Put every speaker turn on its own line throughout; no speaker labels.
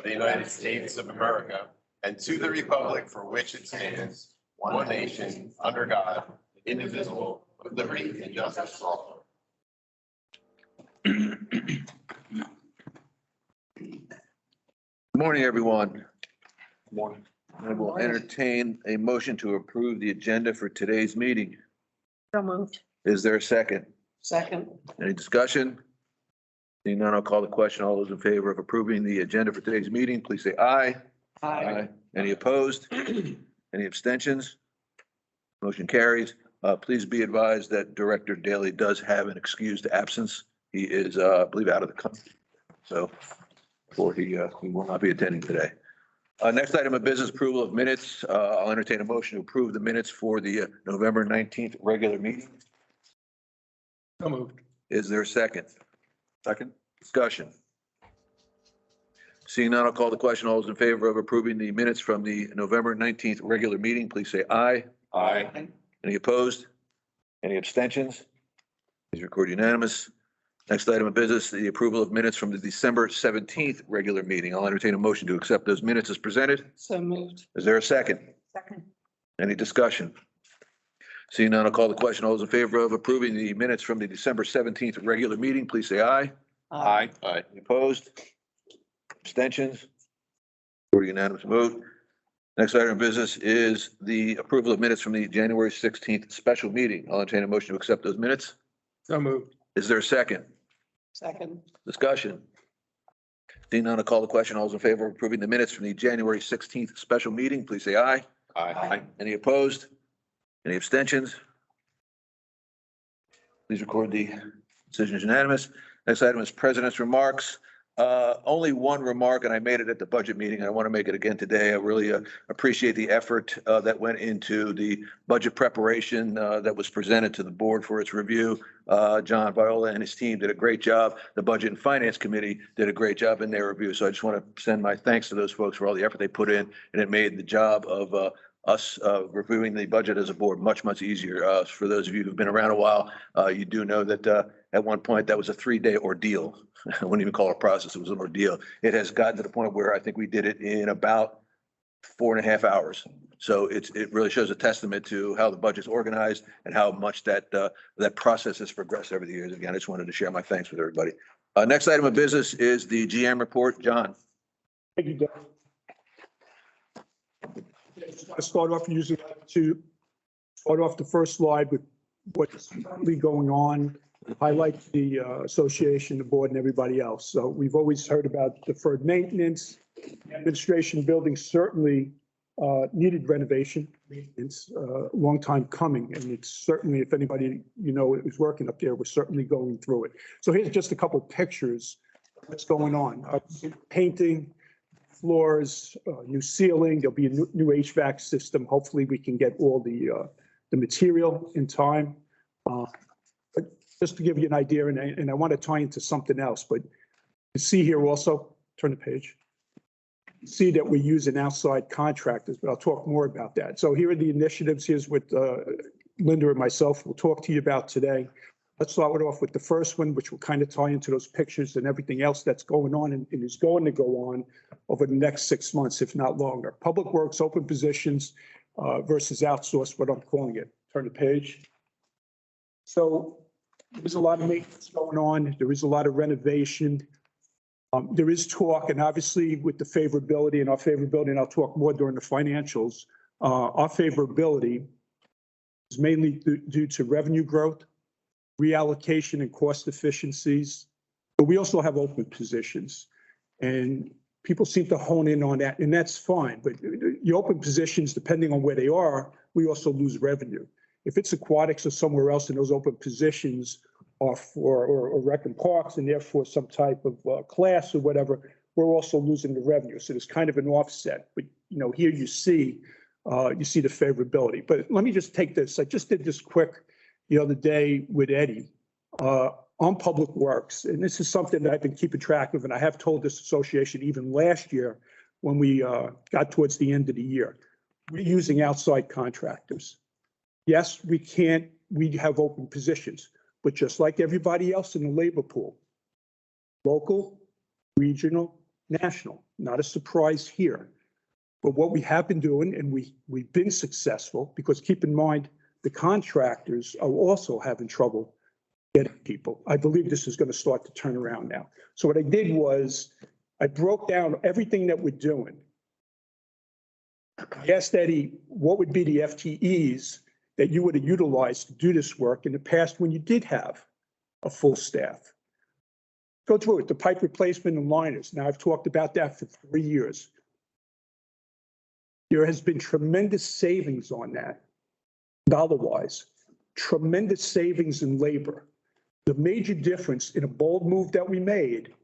of the United States of America and to the republic for which it stands, one nation, under God, indivisible, with liberty and justice for all.
Good morning, everyone.
Good morning.
I will entertain a motion to approve the agenda for today's meeting.
So moved.
Is there a second?
Second.
Any discussion? Seeing none, I'll call the question. All those in favor of approving the agenda for today's meeting, please say aye.
Aye.
Any opposed? Any abstentions? Motion carries. Please be advised that Director Daly does have an excused absence. He is, I believe, out of the country. So, he will not be attending today. Next item of business, approval of minutes. I'll entertain a motion to approve the minutes for the November 19th regular meeting.
So moved.
Is there a second? Second. Discussion. Seeing none, I'll call the question. All those in favor of approving the minutes from the November 19th regular meeting, please say aye.
Aye.
Any opposed? Any abstentions? Please record unanimous. Next item of business, the approval of minutes from the December 17th regular meeting. I'll entertain a motion to accept those minutes as presented.
So moved.
Is there a second?
Second.
Any discussion? Seeing none, I'll call the question. All those in favor of approving the minutes from the December 17th regular meeting, please say aye.
Aye.
Any opposed? Abstentions? Or unanimous vote. Next item of business is the approval of minutes from the January 16th special meeting. I'll entertain a motion to accept those minutes.
So moved.
Is there a second?
Second.
Discussion. Seeing none, I'll call the question. All those in favor of approving the minutes from the January 16th special meeting, please say aye.
Aye.
Any opposed? Any abstentions? Please record the decision is unanimous. Next item is president's remarks. Only one remark, and I made it at the budget meeting. I want to make it again today. I really appreciate the effort that went into the budget preparation that was presented to the board for its review. John Viola and his team did a great job. The Budget and Finance Committee did a great job in their review. So I just want to send my thanks to those folks for all the effort they put in, and it made the job of us reviewing the budget as a board much, much easier. For those of you who've been around a while, you do know that at one point that was a 3-day ordeal. I wouldn't even call it a process. It was an ordeal. It has gotten to the point where I think we did it in about 4.5 hours. So it really shows a testament to how the budget's organized and how much that process has progressed over the years. Again, I just wanted to share my thanks with everybody. Next item of business is the GM report. John.
Thank you, Doug. I just want to start off the first slide with what's currently going on, highlight the association, the board, and everybody else. So we've always heard about deferred maintenance. Administration building certainly needed renovation. It's a long time coming, and it's certainly, if anybody is working up there, we're certainly going through it. So here's just a couple pictures of what's going on. Painting, floors, new ceiling. There'll be a new HVAC system. Hopefully, we can get all the material in time. But just to give you an idea, and I want to tie into something else, but you see here also, turn the page. See that we use an outside contractors, but I'll talk more about that. So here are the initiatives. Here's what Linda and myself will talk to you about today. Let's start off with the first one, which will kind of tie into those pictures and everything else that's going on and is going to go on over the next 6 months, if not longer. Public Works, open positions versus outsourced, what I'm calling it. Turn the page. So there's a lot of maintenance going on. There is a lot of renovation. There is talk, and obviously with the favorability and our favorability, and I'll talk more during the financials, our favorability is mainly due to revenue growth, reallocation and cost efficiencies, but we also have open positions, and people seem to hone in on that, and that's fine. But the open positions, depending on where they are, we also lose revenue. If it's aquatics or somewhere else, and those open positions are for or rec and parks, and therefore some type of class or whatever, we're also losing the revenue. So there's kind of an offset. But here you see the favorability. But let me just take this. I just did this quick the other day with Eddie on Public Works. And this is something that I've been keeping track of. And I have told this association even last year when we got towards the end of the year. We're using outside contractors. Yes, we have open positions, but just like everybody else in the labor pool, local, regional, national, not a surprise here. But what we have been doing, and we've been successful, because keep in mind, the contractors are also having trouble getting people. I believe this is going to start to turn around now. So what I did was I broke down everything that we're doing. I asked Eddie, what would be the FTEs that you would have utilized to do this work in the past when you did have a full staff? Go through it, the pipe replacement and liners. Now, I've talked about that for 3 years. There has been tremendous savings on that, dollar-wise, tremendous savings in labor. The major difference in a bold move that we made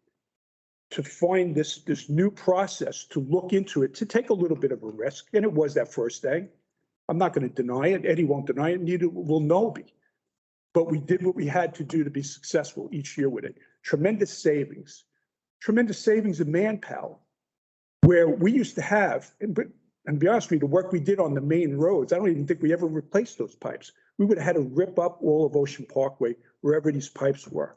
to find this new process, to look into it, to take a little bit of a risk, and it was that first day. I'm not going to deny it. Eddie won't deny it, neither will Noby. But we did what we had to do to be successful each year with it. Tremendous savings in manpower, where we used to have, and be honest with you, the work we did on the main roads, I don't even think we ever replaced those pipes. We would have had to rip up all of Ocean Parkway, wherever these pipes were.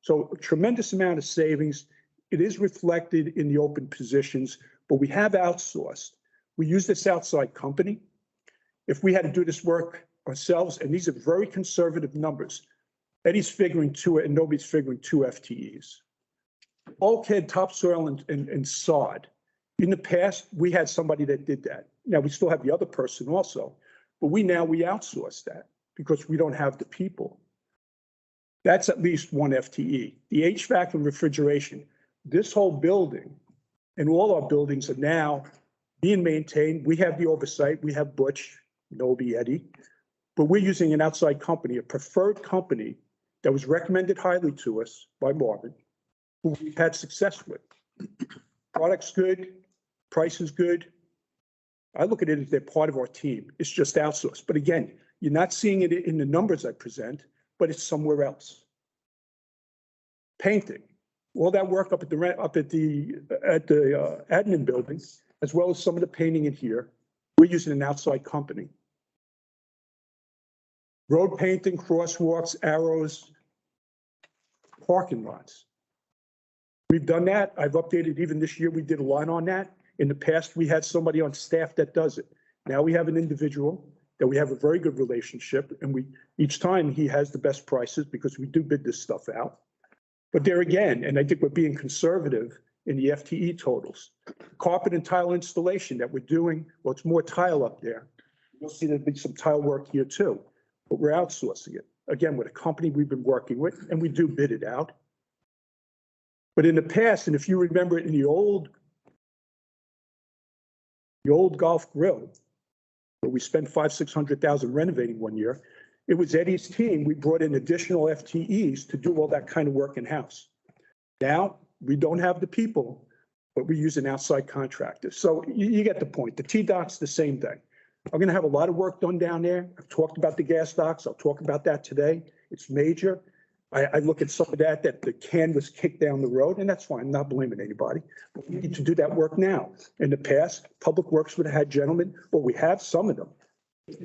So a tremendous amount of savings. It is reflected in the open positions, but we have outsourced. We use this outside company. If we had to do this work ourselves, and these are very conservative numbers, Eddie's figuring 2 and nobody's figuring 2 FTEs. Bulkhead, topsoil, and sod. In the past, we had somebody that did that. Now, we still have the other person also, but we outsource that because we don't have the people. That's at least 1 FTE. The HVAC and refrigeration, this whole building and all our buildings are now being maintained. We have the oversight. We have Butch, Noby, Eddie, but we're using an outside company, a preferred company that was recommended highly to us by Marvin, who we've had success with. Product's good, price is good. I look at it as they're part of our team. It's just outsourced. But again, you're not seeing it in the numbers I present, but it's somewhere else. Painting, all that work up at the admin building, as well as some of the painting in here, we're using an outside company. Road painting, crosswalks, arrows, parking lots. We've done that. I've updated, even this year, we did a lot on that. In the past, we had somebody on staff that does it. Now we have an individual that we have a very good relationship, and each time he has the best prices because we do bid this stuff out. But there again, and I think we're being conservative in the FTE totals. Carpet and tile installation that we're doing, well, it's more tile up there. You'll see there'll be some tile work here too, but we're outsourcing it. Again, with a company we've been working with, and we do bid it out. But in the past, and if you remember it in the old golf grill, where we spent $500,000-600,000 renovating one year, it was Eddie's team. We brought in additional FTEs to do all that kind of work in-house. Now, we don't have the people, but we use an outside contractor. So you get the point. The T-Doc's the same thing. I'm going to have a lot of work done down there. I've talked about the gas docks. I'll talk about that today. It's major. I look at some of that the can was kicked down the road, and that's fine. I'm not blaming anybody. But we need to do that work now. In the past, Public Works would have had gentlemen, well, we have some of them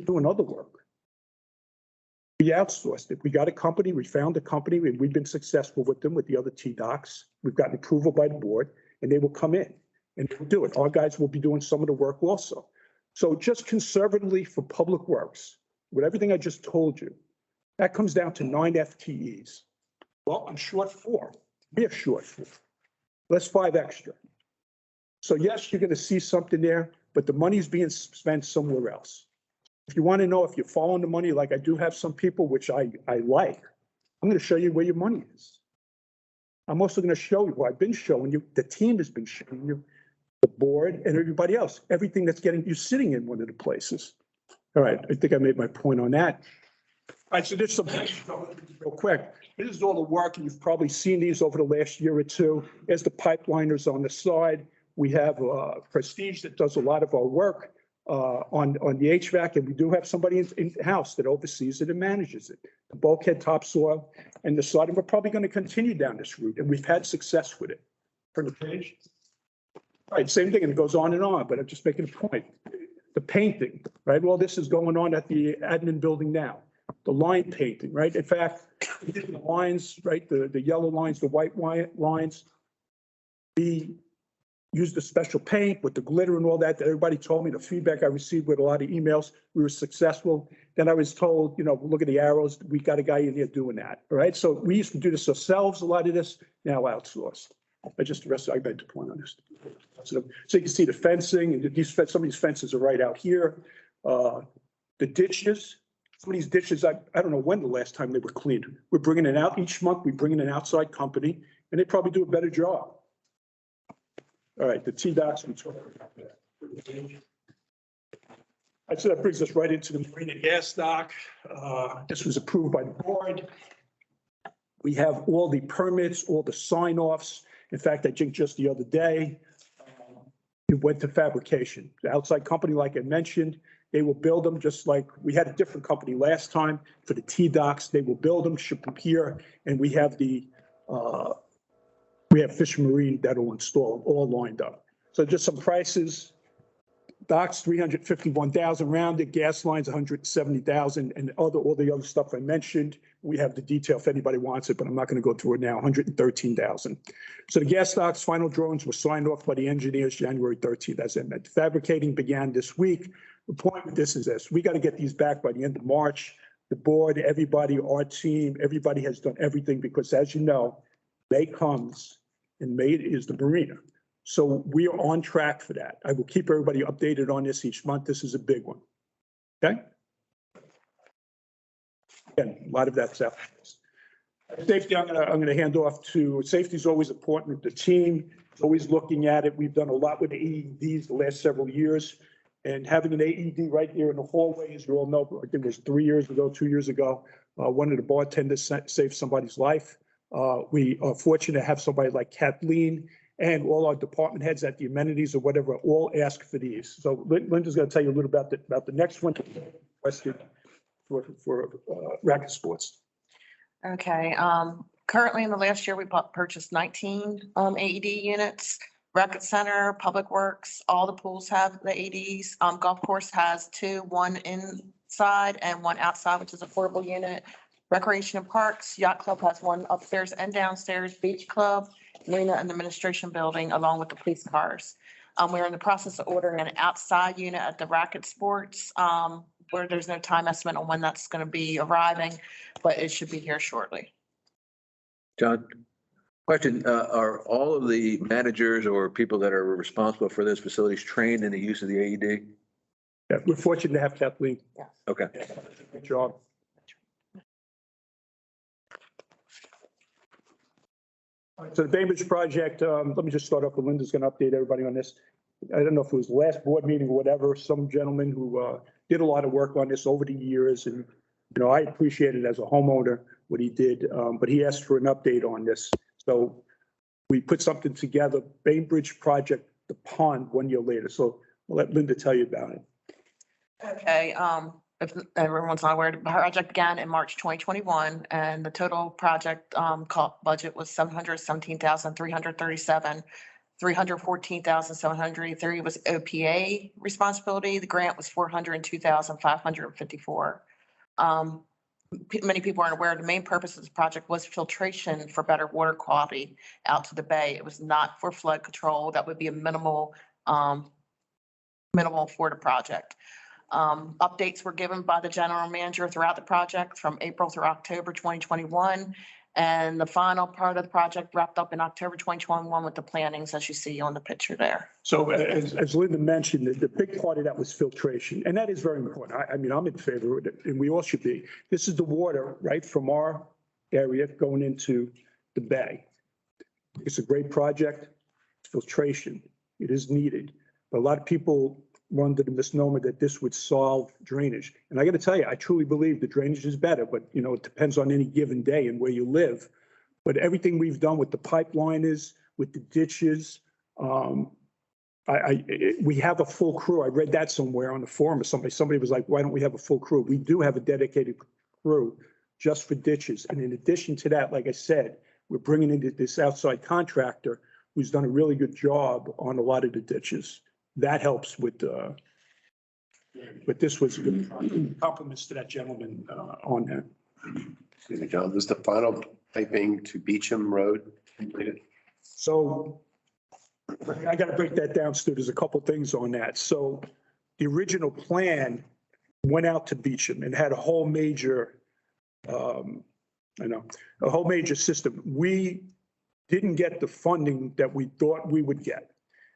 doing other work. We outsourced it. We got a company, we found a company, and we've been successful with them with the other T-Docs. We've gotten approval by the board, and they will come in and do it. Our guys will be doing some of the work also. So just conservatively for Public Works, with everything I just told you, that comes down to 9 FTEs. Well, I'm short 4. We're short 4. Let's 5 extra. So yes, you're going to see something there, but the money's being spent somewhere else. If you want to know if you're following the money, like I do have some people, which I like, I'm going to show you where your money is. I'm also going to show you, what I've been showing you, the team has been showing you, the board and everybody else, everything that's getting you sitting in one of the places. All right, I think I made my point on that. All right, so there's some, real quick. This is all the work, and you've probably seen these over the last year or two. There's the pipeliners on the side. We have Prestige that does a lot of our work on the HVAC, and we do have somebody in-house that oversees it and manages it. The bulkhead, topsoil, and the side, and we're probably going to continue down this route, and we've had success with it. Turn the page. All right, same thing, and it goes on, but I'm just making a point. The painting, right? Well, this is going on at the admin building now. The line painting, right? In fact, we did the lines, right? The yellow lines, the white lines. The used the special paint with the glitter and all that everybody told me, the feedback I received with a lot of emails, we were successful. Then I was told, look at the arrows, we got a guy in here doing that, all right? So we used to do this ourselves, a lot of this, now outsourced. I made the point on this. So you can see the fencing, and some of these fences are right out here. The ditches, some of these ditches, I don't know when the last time they were cleaned. We're bringing it out each month, we bring in an outside company, and they probably do a better job. All right, the T-Docs, we talked about that. So that brings us right into the marina gas dock. This was approved by the board. We have all the permits, all the sign-offs. In fact, I think just the other day, it went to fabrication. The outside company, like I mentioned, they will build them just like we had a different company last time for the T-Docs. They will build them, ship them here, and we have Fish and Marine that will install all lined up. So just some prices. Docks, 351,000 rounded, gas lines, 170,000, and all the other stuff I mentioned. We have the detail if anybody wants it, but I'm not going to go through it now, 113,000. So the gas docks, final drawings were signed off by the engineers January 13th, as I meant. Fabricating began this week. The point with this is this, we got to get these back by the end of March. The board, everybody, our team, everybody has done everything because as you know, May comes and May is the marina. So we are on track for that. I will keep everybody updated on this each month. This is a big one. Okay? Again, a lot of that's out. Safety, I'm gonna hand off to, safety is always important. The team is always looking at it. We've done a lot with the AEDs the last several years. And having an AED right here in the hallway, as you all know, I think it was 2 years ago, one of the bartenders saved somebody's life. We are fortunate to have somebody like Kathleen and all our department heads at the amenities or whatever all ask for these. So Linda's going to tell you a little about the next one question for racket sports.
Okay, currently in the last year, we purchased 19 AED units. Racket Center, Public Works, all the pools have the AEDs. Golf course has 2, one inside and one outside, which is a portable unit. Recreation and Parks, Yacht Club has one upstairs and downstairs. Beach Club, Marina and Administration Building, along with the police cars. We're in the process of ordering an outside unit at the Racket Sports, where there's no time estimate on when that's going to be arriving, but it should be here shortly.
John, question, are all of the managers or people that are responsible for those facilities trained in the use of the AED?
Yeah, we're fortunate to have Kathleen.
Yes.
Okay.
Good job. So the Bainbridge project, let me just start off with Linda's going to update everybody on this. I don't know if it was the last board meeting or whatever, some gentleman who did a lot of work on this over the years. And, I appreciate it as a homeowner, what he did, but he asked for an update on this. So we put something together, Bainbridge project, the pond 1 year later. So I'll let Linda tell you about it.
Okay, if everyone's not aware, the project began in March 2021, and the total project budget was $717,337. $314,703 was OPA responsibility. The grant was $402,554. Many people aren't aware, the main purpose of this project was filtration for better water quality out to the bay. It was not for flood control. That would be a minimal for the project. Updates were given by the general manager throughout the project from April through October 2021. And the final part of the project wrapped up in October 2021 with the plantings, as you see on the picture there.
So as Linda mentioned, the big part of that was filtration, and that is very important. I mean, I'm in favor of it, and we all should be. This is the water, right, from our area going into the bay. It's a great project. Filtration, it is needed. But a lot of people were under the misnomer that this would solve drainage. And I got to tell you, I truly believe the drainage is better, but it depends on any given day and where you live. But everything we've done with the pipeliners, with the ditches, we have a full crew. I read that somewhere on the forum or somebody was like, why don't we have a full crew? We do have a dedicated crew just for ditches. And in addition to that, like I said, we're bringing in this outside contractor who's done a really good job on a lot of the ditches. That helps with, but this was good compliments to that gentleman on that.
Excuse me, John, was the final piping to Beecham Road completed?
So I got to break that down, Stu. There's a couple things on that. So the original plan went out to Beecham and had a whole major, a whole major system. We didn't get the funding that we thought we would get.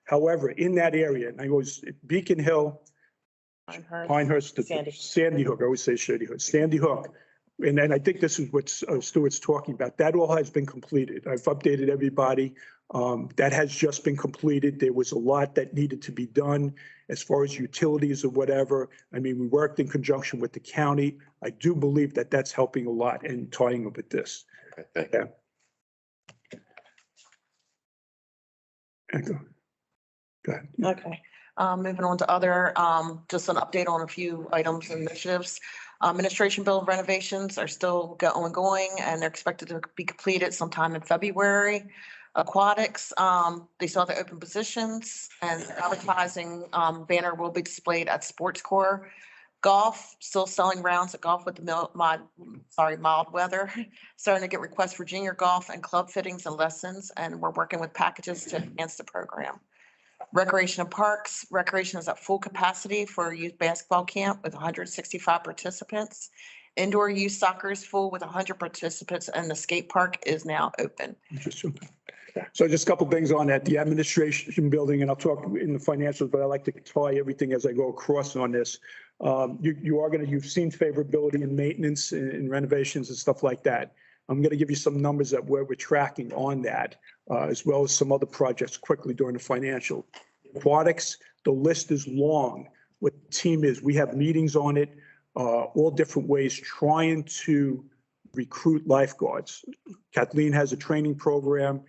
However, in that area, and I was Beacon Hill, Pinehurst, Sandy Hook, I always say Shady Hook, Sandy Hook. And then I think this is what Stuart's talking about. That all has been completed. I've updated everybody. That has just been completed. There was a lot that needed to be done as far as utilities or whatever. I mean, we worked in conjunction with the county. I do believe that that's helping a lot in tying up with this.
Okay, thank you.
Yeah. Go ahead.
Okay, moving on to other, just an update on a few items and initiatives. Administration building renovations are still ongoing and they're expected to be completed sometime in February. Aquatics, they saw the open positions and advertising, banner will be displayed at Sports Core. Golf, still selling rounds at golf with the mild weather. Starting to get requests for junior golf and club fittings and lessons, and we're working with packages to enhance the program. Recreation and parks, recreation is at full capacity for youth basketball camp with 165 participants. Indoor youth soccer is full with 100 participants and the skate park is now open.
Interesting. So just a couple things on that, the administration building, and I'll talk in the financials, but I like to tie everything as I go across on this. You've seen favorability in maintenance and renovations and stuff like that. I'm going to give you some numbers that where we're tracking on that, as well as some other projects quickly during the financial. Aquatics, the list is long. What the team is, we have meetings on it, all different ways, trying to recruit lifeguards. Kathleen has a training program.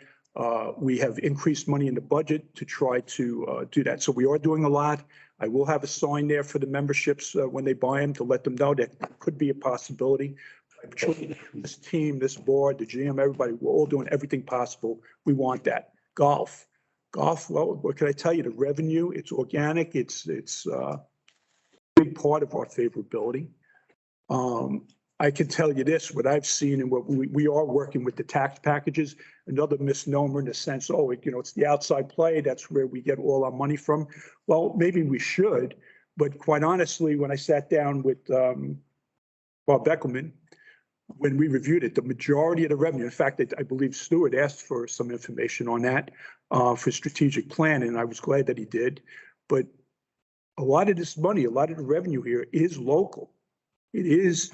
We have increased money in the budget to try to do that. So we are doing a lot. I will have a sign there for the memberships when they buy them to let them know that could be a possibility. This team, this board, the GM, everybody, we're all doing everything possible. We want that. Golf, well, what can I tell you? The revenue, it's organic. It's a big part of our favorability. I can tell you this, what I've seen and what we are working with the tax packages, another misnomer in the sense, it's the outside play. That's where we get all our money from. Well, maybe we should, but quite honestly, when I sat down with Bob Beckelman, when we reviewed it, the majority of the revenue, in fact, I believe Stuart asked for some information on that for strategic plan, and I was glad that he did. But a lot of this money, a lot of the revenue here is local. It is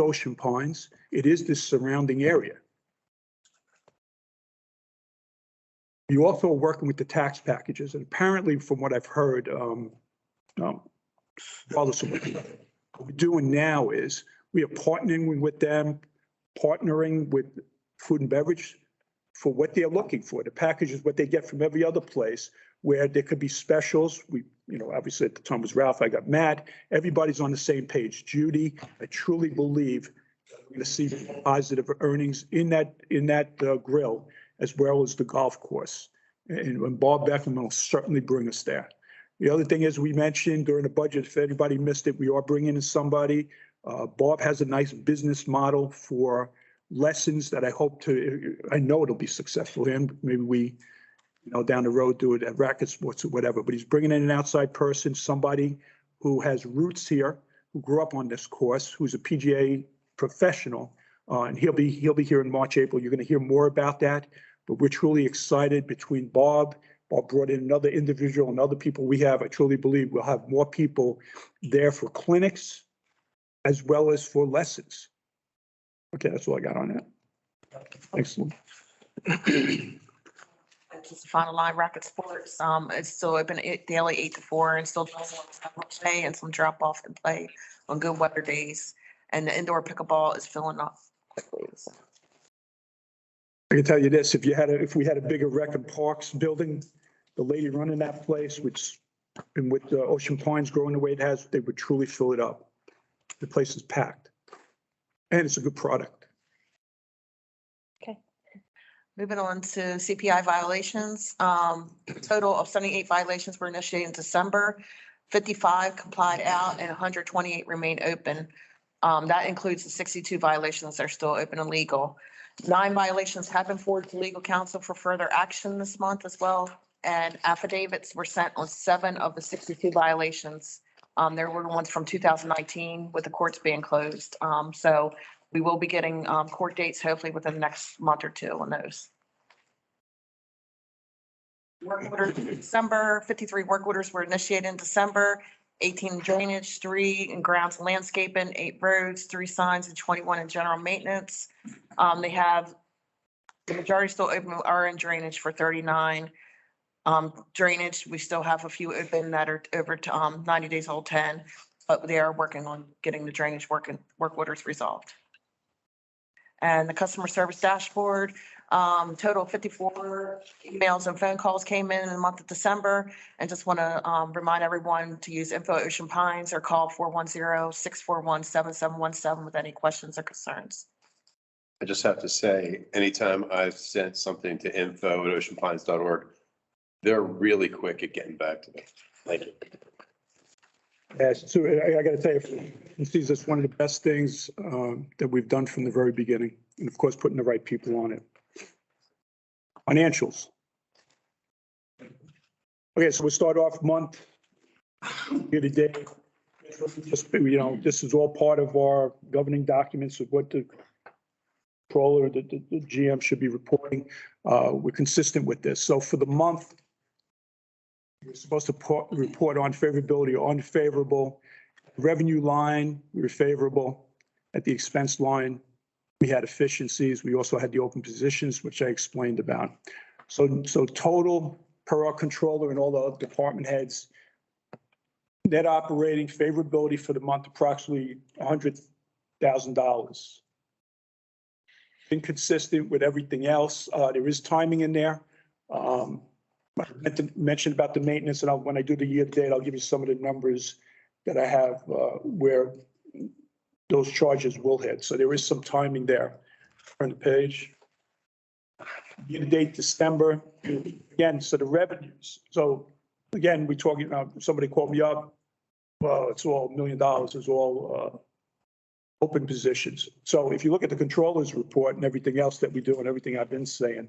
Ocean Pines. It is this surrounding area. You also are working with the tax packages, and apparently, from what I've heard, regardless of what we're doing now is we are partnering with them, partnering with food and beverage for what they're looking for. The package is what they get from every other place where there could be specials. Obviously at the time was Ralph, I got Matt. Everybody's on the same page. Judy, I truly believe we're going to see positive earnings in that grill as well as the golf course. And Bob Beckman will certainly bring us there. The other thing is we mentioned during the budget, if anybody missed it, we are bringing in somebody. Bob has a nice business model for lessons that I know it'll be successful in. Maybe we, down the road do it at racket sports or whatever, but he's bringing in an outside person, somebody who has roots here, who grew up on this course, who's a PGA professional. And he'll be here in March, April. You're going to hear more about that, but we're truly excited between Bob brought in another individual and other people we have. I truly believe we'll have more people there for clinics as well as for lessons. Okay, that's all I got on that. Excellent.
Just the final line, racket sports, it's still open daily 8 to 4 and still does play and some drop off and play on good weather days. And the indoor pickleball is filling up quickly.
I can tell you this, if we had a bigger rec and parks building, the lady running that place, and with the Ocean Pines growing the way it has, they would truly fill it up. The place is packed and it's a good product.
Okay. Moving on to CPI violations. Total of 78 violations were initiated in December. 55 complied out and 128 remain open. That includes the 62 violations that are still open and legal. 9 violations have been forwarded to legal counsel for further action this month as well. and affidavits were sent on 7 of the 62 violations. There were ones from 2019 with the courts being closed. So we will be getting court dates hopefully within the next month or two on those. Work orders in December, 53 work orders were initiated in December, 18 drainage, 3 in grounds and landscaping, 8 roads, 3 signs, and 21 in general maintenance. They have, the majority still open are in drainage for 39. Drainage, we still have a few open that are over to 90 days old, 10, but they are working on getting the drainage work orders resolved. And the customer service dashboard, total of 54 emails and phone calls came in the month of December. And just want to remind everyone to use info Ocean Pines or call 410-641-7717 with any questions or concerns.
I just have to say, anytime I've sent something to info@oceanpines.org, they're really quick at getting back to me. Thank you.
Yes, so I got to tell you, this is one of the best things that we've done from the very beginning. And of course, putting the right people on it. Financials. Okay, so we'll start off month, year to date. Just, this is all part of our governing documents of what the controller, the GM should be reporting. We're consistent with this. So for the month, we're supposed to report on favorability or unfavorable. Revenue line, we were favorable. At the expense line, we had efficiencies. We also had the open positions, which I explained about. So total per our controller and all the other department heads, net operating favorability for the month, approximately $100,000. Inconsistent with everything else. There is timing in there. I meant to mention about the maintenance, and when I do the year to date, I'll give you some of the numbers that I have where those charges will hit. So there is some timing there. Turn the page. Year to date December, again, so the revenues. So again, we talking about, somebody called me up. Well, it's all $1 million. It's all open positions. So if you look at the controller's report and everything else that we do and everything I've been saying,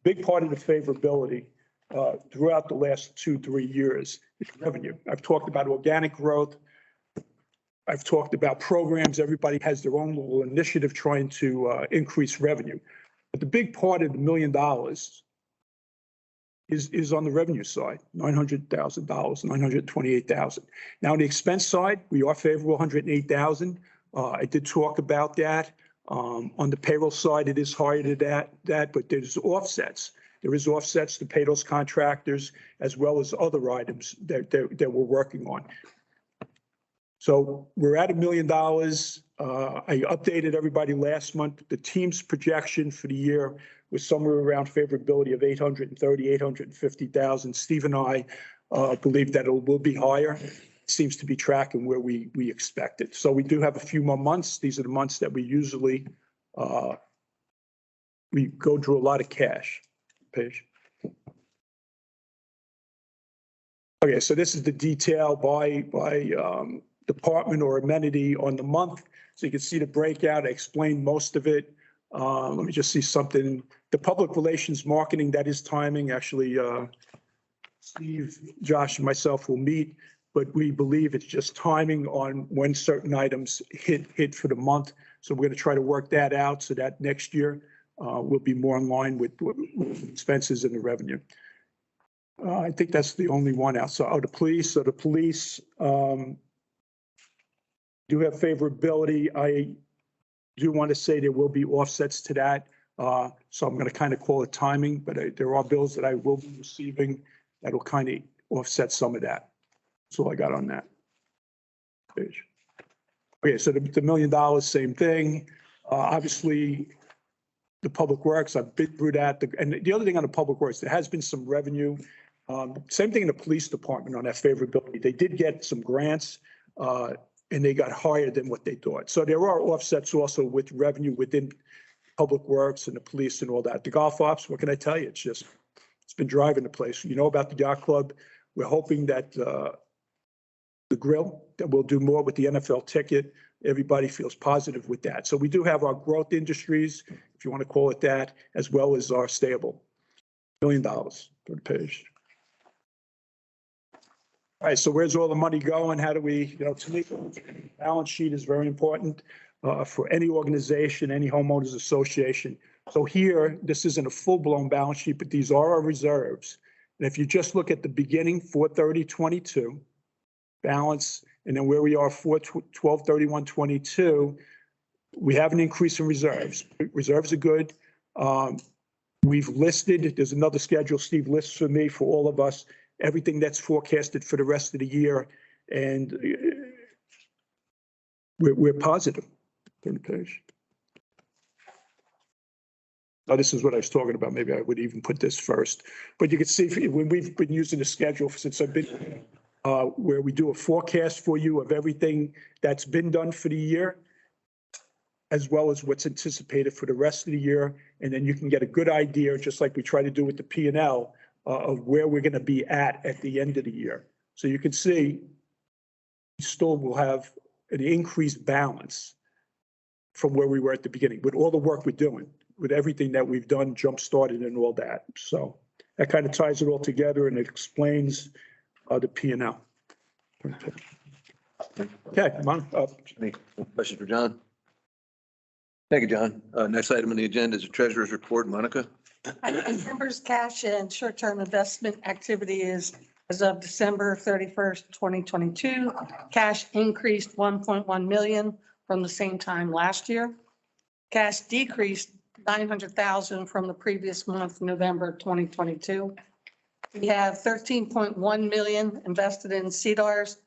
big part of the favorability throughout the last 2-3 years is revenue. I've talked about organic growth. I've talked about programs. Everybody has their own little initiative trying to increase revenue. But the big part of the $1 million is on the revenue side, $900,000, $928,000. Now on the expense side, we are favorable, $108,000. I did talk about that. On the payroll side, it is higher than that, but there's offsets. There is offsets to pay those contractors as well as other items that we're working on. So we're at $1 million. I updated everybody last month. The team's projection for the year was somewhere around favorability of $850,000. Steve and I believe that it will be higher. It seems to be tracking where we expect it. So we do have a few more months. These are the months that we usually we go through a lot of cash. Page. Okay, so this is the detail by department or amenity on the month. So you can see the breakout. I explained most of it. Let me just see something. The public relations marketing, that is timing. Actually, Steve, Josh, and myself will meet, but we believe it's just timing on when certain items hit for the month. So we're going to try to work that out so that next year will be more in line with expenses and the revenue. I think that's the only one out. So the police. So the police do have favorability. I do want to say there will be offsets to that. So I'm going to kind of call it timing, but there are bills that I will be receiving that will kind of offset some of that. That's all I got on that page. Okay, so the $1 million, same thing. Obviously, the public works, I've been through that. And the other thing on the public works, there has been some revenue. Same thing in the police department on that favorability. They did get some grants and they got higher than what they thought. So there are offsets also with revenue within public works and the police and all that. The golf ops, what can I tell you? It's been driving the place. You know about the yacht club. We're hoping that the grill, that we'll do more with the NFL ticket. Everybody feels positive with that. So we do have our growth industries, if you want to call it that, as well as our stable. $1 million. Third page. All right, so where's all the money going? How do we, to me, balance sheet is very important for any organization, any homeowners association. So here, this isn't a full-blown balance sheet, but these are our reserves. And if you just look at the beginning, 4/30/22 balance, and then where we are 4/12/31/22, we have an increase in reserves. Reserves are good. We've listed, there's another schedule Steve lists for me, for all of us, everything that's forecasted for the rest of the year. And we're positive. Turn the page. Oh, this is what I was talking about. Maybe I would even put this first. But you can see when we've been using the schedule since I've been, where we do a forecast for you of everything that's been done for the year, as well as what's anticipated for the rest of the year. And then you can get a good idea, just like we try to do with the P&L, of where we're going to be at the end of the year. So you can see we still will have an increased balance from where we were at the beginning with all the work we're doing, with everything that we've done, jump started and all that. So that kind of ties it all together and it explains the P&L. Okay, come on up.
Any questions for John? Thank you, John. Next item on the agenda is the treasurer's report. Monica?
Members' cash and short-term investment activity is, as of December 31st, 2022, cash increased 1.1 million from the same time last year. Cash decreased 900,000 from the previous month, November 2022. We have 13.1 million invested in CDARS,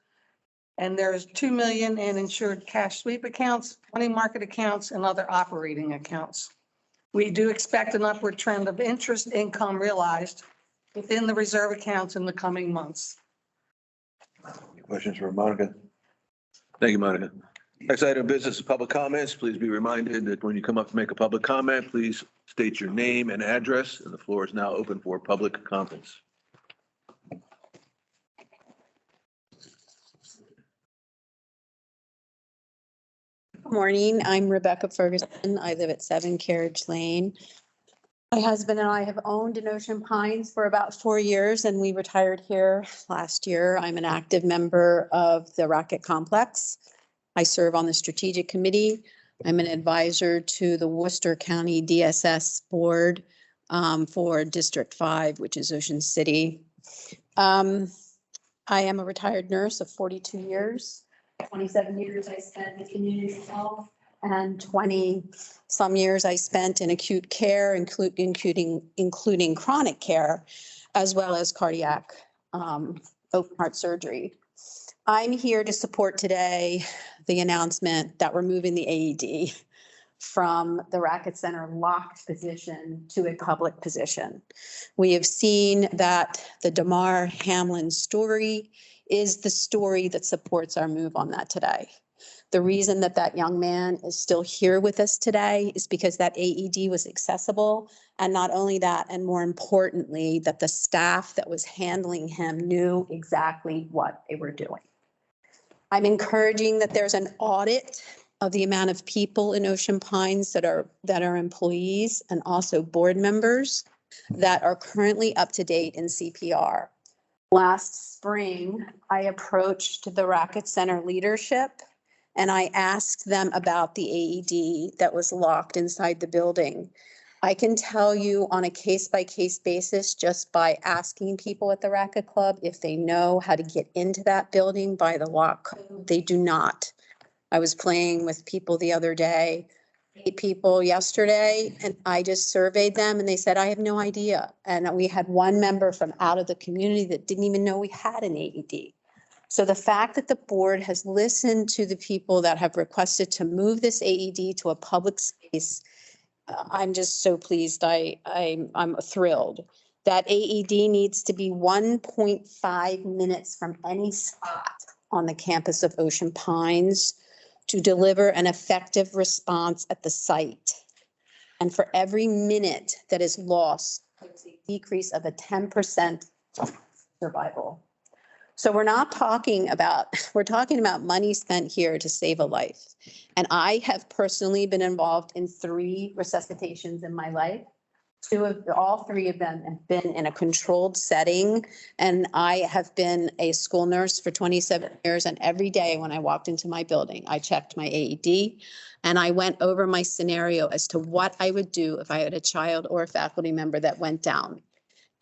and there's 2 million in insured cash sweep accounts, money market accounts, and other operating accounts. We do expect an upward trend of interest income realized within the reserve accounts in the coming months.
Any questions for Monica? Thank you, Monica. Next item of business is public comments. Please be reminded that when you come up to make a public comment, please state your name and address, and the floor is now open for public comments.
Good morning. I'm Rebecca Ferguson. I live at 7 Carriage Lane. My husband and I have owned in Ocean Pines for about 4 years, and we retired here last year. I'm an active member of the Rocket Complex. I serve on the strategic committee. I'm an advisor to the Worcester County DSS board for District 5, which is Ocean City. I am a retired nurse of 42 years. 27 years I spent in community health, and 20 some years I spent in acute care, including chronic care, as well as cardiac open heart surgery. I'm here to support today the announcement that we're moving the AED from the Racket Center locked position to a public position. We have seen that the Damar Hamlin story is the story that supports our move on that today. The reason that that young man is still here with us today is because that AED was accessible. And not only that, and more importantly, that the staff that was handling him knew exactly what they were doing. I'm encouraging that there's an audit of the amount of people in Ocean Pines that are employees and also board members that are currently up to date in CPR. Last spring, I approached the Racket Center leadership and I asked them about the AED that was locked inside the building. I can tell you on a case-by-case basis, just by asking people at the Racket Club if they know how to get into that building by the lock code, they do not. I was playing with people the other day, 8 people yesterday, and I just surveyed them and they said, I have no idea. And we had one member from out of the community that didn't even know we had an AED. So the fact that the board has listened to the people that have requested to move this AED to a public space, I'm just so pleased. I'm thrilled. That AED needs to be 1.5 minutes from any spot on the campus of Ocean Pines to deliver an effective response at the site. And for every minute that is lost, it's a decrease of a 10% survival. So we're talking about money spent here to save a life. And I have personally been involved in 3 resuscitations in my life. All three of them have been in a controlled setting. And I have been a school nurse for 27 years. And every day when I walked into my building, I checked my AED and I went over my scenario as to what I would do if I had a child or a faculty member that went down.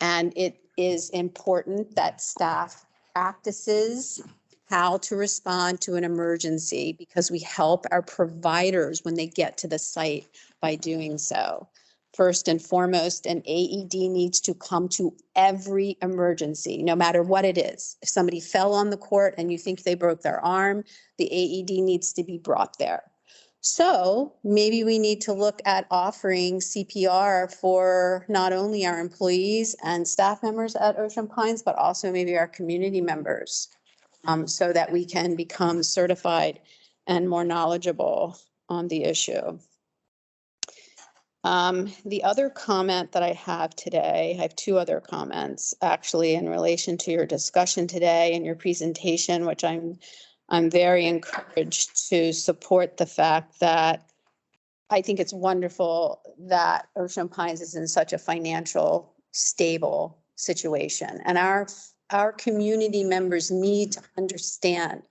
And it is important that staff practices how to respond to an emergency because we help our providers when they get to the site by doing so. First and foremost, an AED needs to come to every emergency, no matter what it is. If somebody fell on the court and you think they broke their arm, the AED needs to be brought there. So maybe we need to look at offering CPR for not only our employees and staff members at Ocean Pines, but also maybe our community members, so that we can become certified and more knowledgeable on the issue. The other comment that I have today, I have two other comments actually in relation to your discussion today and your presentation, which I'm very encouraged to support the fact that I think it's wonderful that Ocean Pines is in such a financial stable situation. And our community members need to understand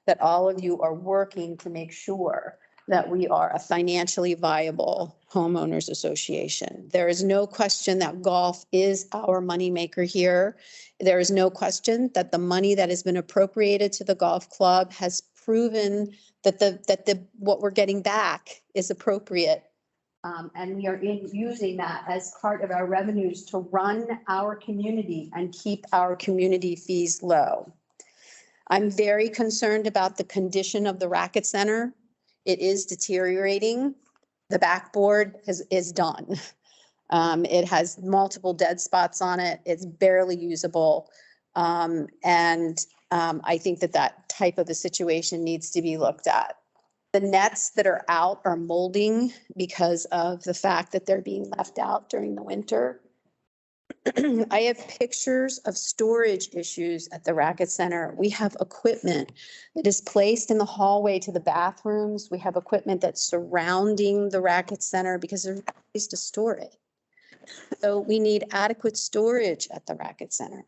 that all of you are working to make sure that we are a financially viable homeowners association. There is no question that golf is our moneymaker here. There is no question that the money that has been appropriated to the golf club has proven that what we're getting back is appropriate. And we are using that as part of our revenues to run our community and keep our community fees low. I'm very concerned about the condition of the racket center. It is deteriorating. The backboard is done. It has multiple dead spots on it. It's barely usable. I think that type of a situation needs to be looked at. The nets that are out are molding because of the fact that they're being left out during the winter. I have pictures of storage issues at the racket center. We have equipment that is placed in the hallway to the bathrooms. We have equipment that's surrounding the racket center because there's no place to store it. So we need adequate storage at the racket center.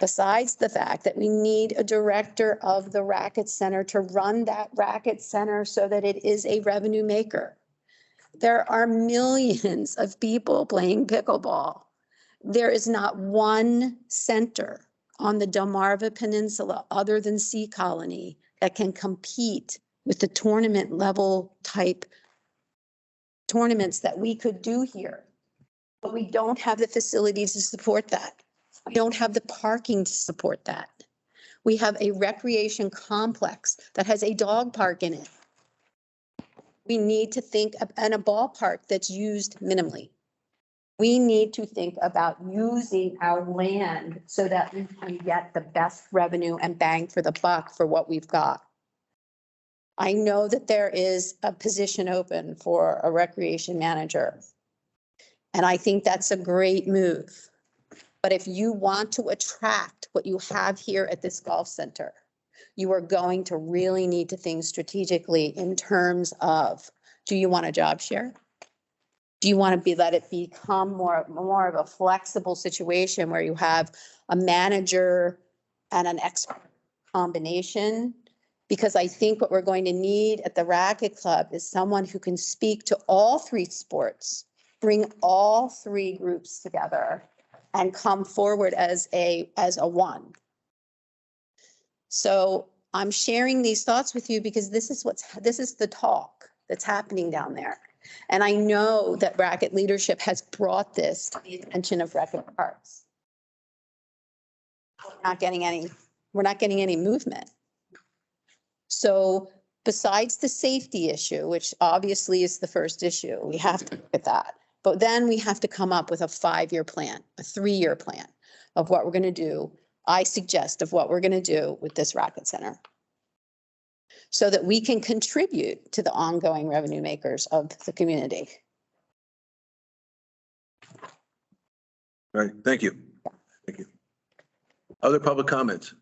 Besides the fact that we need a director of the racket center to run that racket center so that it is a revenue maker. There are millions of people playing pickleball. There is not one center on the Delmarva Peninsula other than Sea Colony that can compete with the tournament level type tournaments that we could do here. But we don't have the facilities to support that. We don't have the parking to support that. We have a recreation complex that has a dog park in it. We need to think of a ballpark that's used minimally. We need to think about using our land so that we can get the best revenue and bang for the buck for what we've got. I know that there is a position open for a recreation manager. And I think that's a great move. But if you want to attract what you have here at this golf center, you are going to really need to think strategically in terms of, do you want a job share? Do you want to let it become more of a flexible situation where you have a manager and an expert combination? Because I think what we're going to need at the racket club is someone who can speak to all three sports, bring all three groups together and come forward as a one. So I'm sharing these thoughts with you because this is the talk that's happening down there. And I know that racket leadership has brought this to the attention of racket parks. We're not getting any movement. So besides the safety issue, which obviously is the first issue, we have to look at that. But then we have to come up with a 5-year plan, a 3-year plan of what we're going to do. I suggest of what we're going to do with this racket center, so that we can contribute to the ongoing revenue makers of the community.
All right, thank you. Thank you. Other public comments?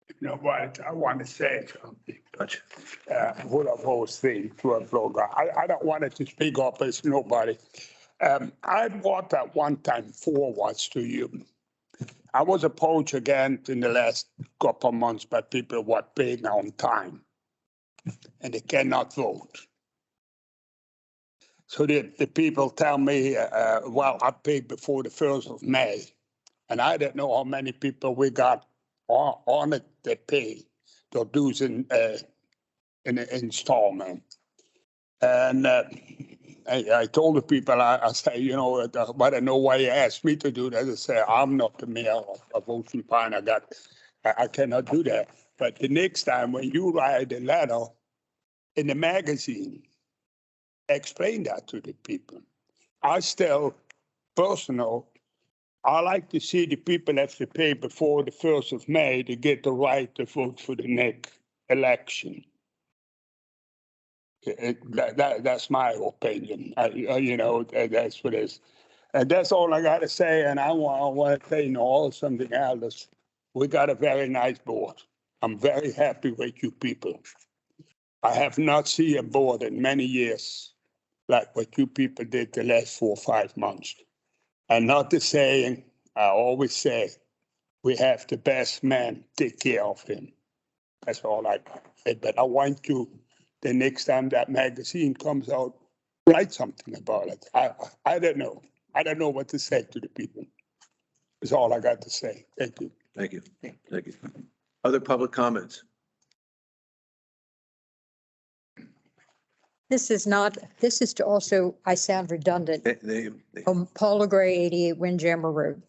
You know what, I want to say something.
Gotcha.
What I've always seen to a blogger. I don't want to speak up as nobody. I brought that one time forwards to you. I was approached again in the last couple of months by people who are paying on time and they cannot vote. So the people tell me, well, I paid before the 1st of May. And I don't know how many people we got on it that pay their dues in an installment. And I told the people, I say, you know, but I know why you asked me to do that. I say, I'm not the mayor of Ocean Pine. I cannot do that. But the next time when you write a letter in the magazine, explain that to the people. I still, personal, I like to see the people have to pay before the 1st of May to get the right to vote for the next election. That's my opinion. You know, that's what it is. And that's all I got to say. And I want to say, you know, something else. We got a very nice board. I'm very happy with you people. I have not seen a board in many years like what you people did the last 4 or 5 months. And not the saying, I always say, we have the best man, take care of him. That's all I say. But I want you, the next time that magazine comes out, write something about it. I don't know. I don't know what to say to the people. That's all I got to say. Thank you.
Thank you. Thank you. Other public comments?
This is to also, I sound redundant,
They-
Paula Gray, 88 Windjammer Road.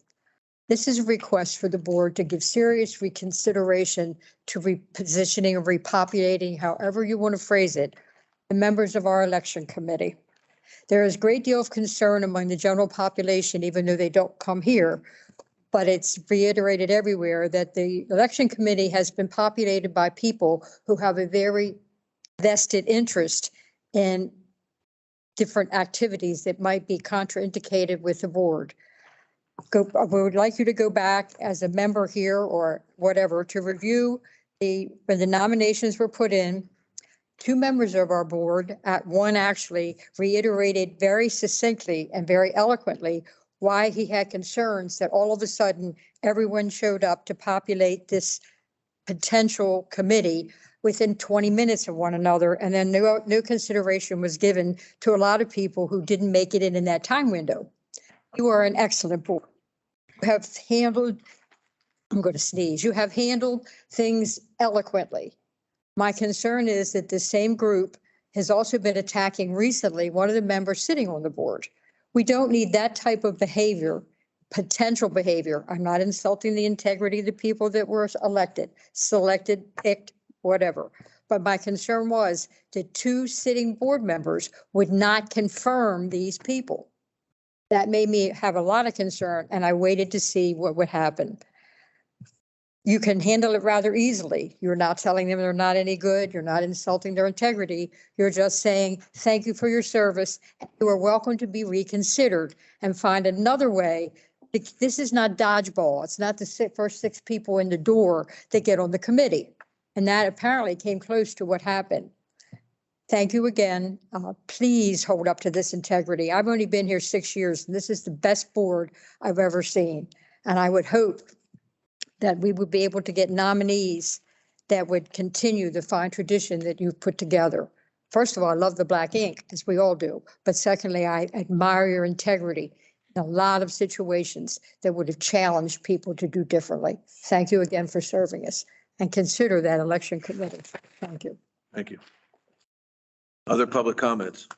This is a request for the board to give serious reconsideration to repositioning or repopulating, however you want to phrase it, the members of our election committee. There is a great deal of concern among the general population, even though they don't come here, but it's reiterated everywhere that the election committee has been populated by people who have a very vested interest in different activities that might be contraindicated with the board. We would like you to go back as a member here or whatever to review when the nominations were put in. 2 members of our board, one actually reiterated very succinctly and very eloquently why he had concerns that all of a sudden everyone showed up to populate this potential committee within 20 minutes of one another. And then no consideration was given to a lot of people who didn't make it in that time window. You are an excellent board. You have handled, I'm going to sneeze, you have handled things eloquently. My concern is that the same group has also been attacking recently one of the members sitting on the board. We don't need that type of behavior, potential behavior. I'm not insulting the integrity of the people that were elected, selected, picked, whatever. But my concern was that 2 sitting board members would not confirm these people. That made me have a lot of concern, and I waited to see what would happen. You can handle it rather easily. You're not telling them they're not any good. You're not insulting their integrity. You're just saying, thank you for your service. You are welcome to be reconsidered and find another way. This is not dodgeball. It's not the first 6 people in the door that get on the committee. And that apparently came close to what happened. Thank you again. Please hold up to this integrity. I've only been here 6 years, and this is the best board I've ever seen. And I would hope that we would be able to get nominees that would continue the fine tradition that you've put together. First of all, I love the black ink, as we all do. But secondly, I admire your integrity in a lot of situations that would have challenged people to do differently. Thank you again for serving us, and consider that election committee. Thank you.
Thank you. Other public comments?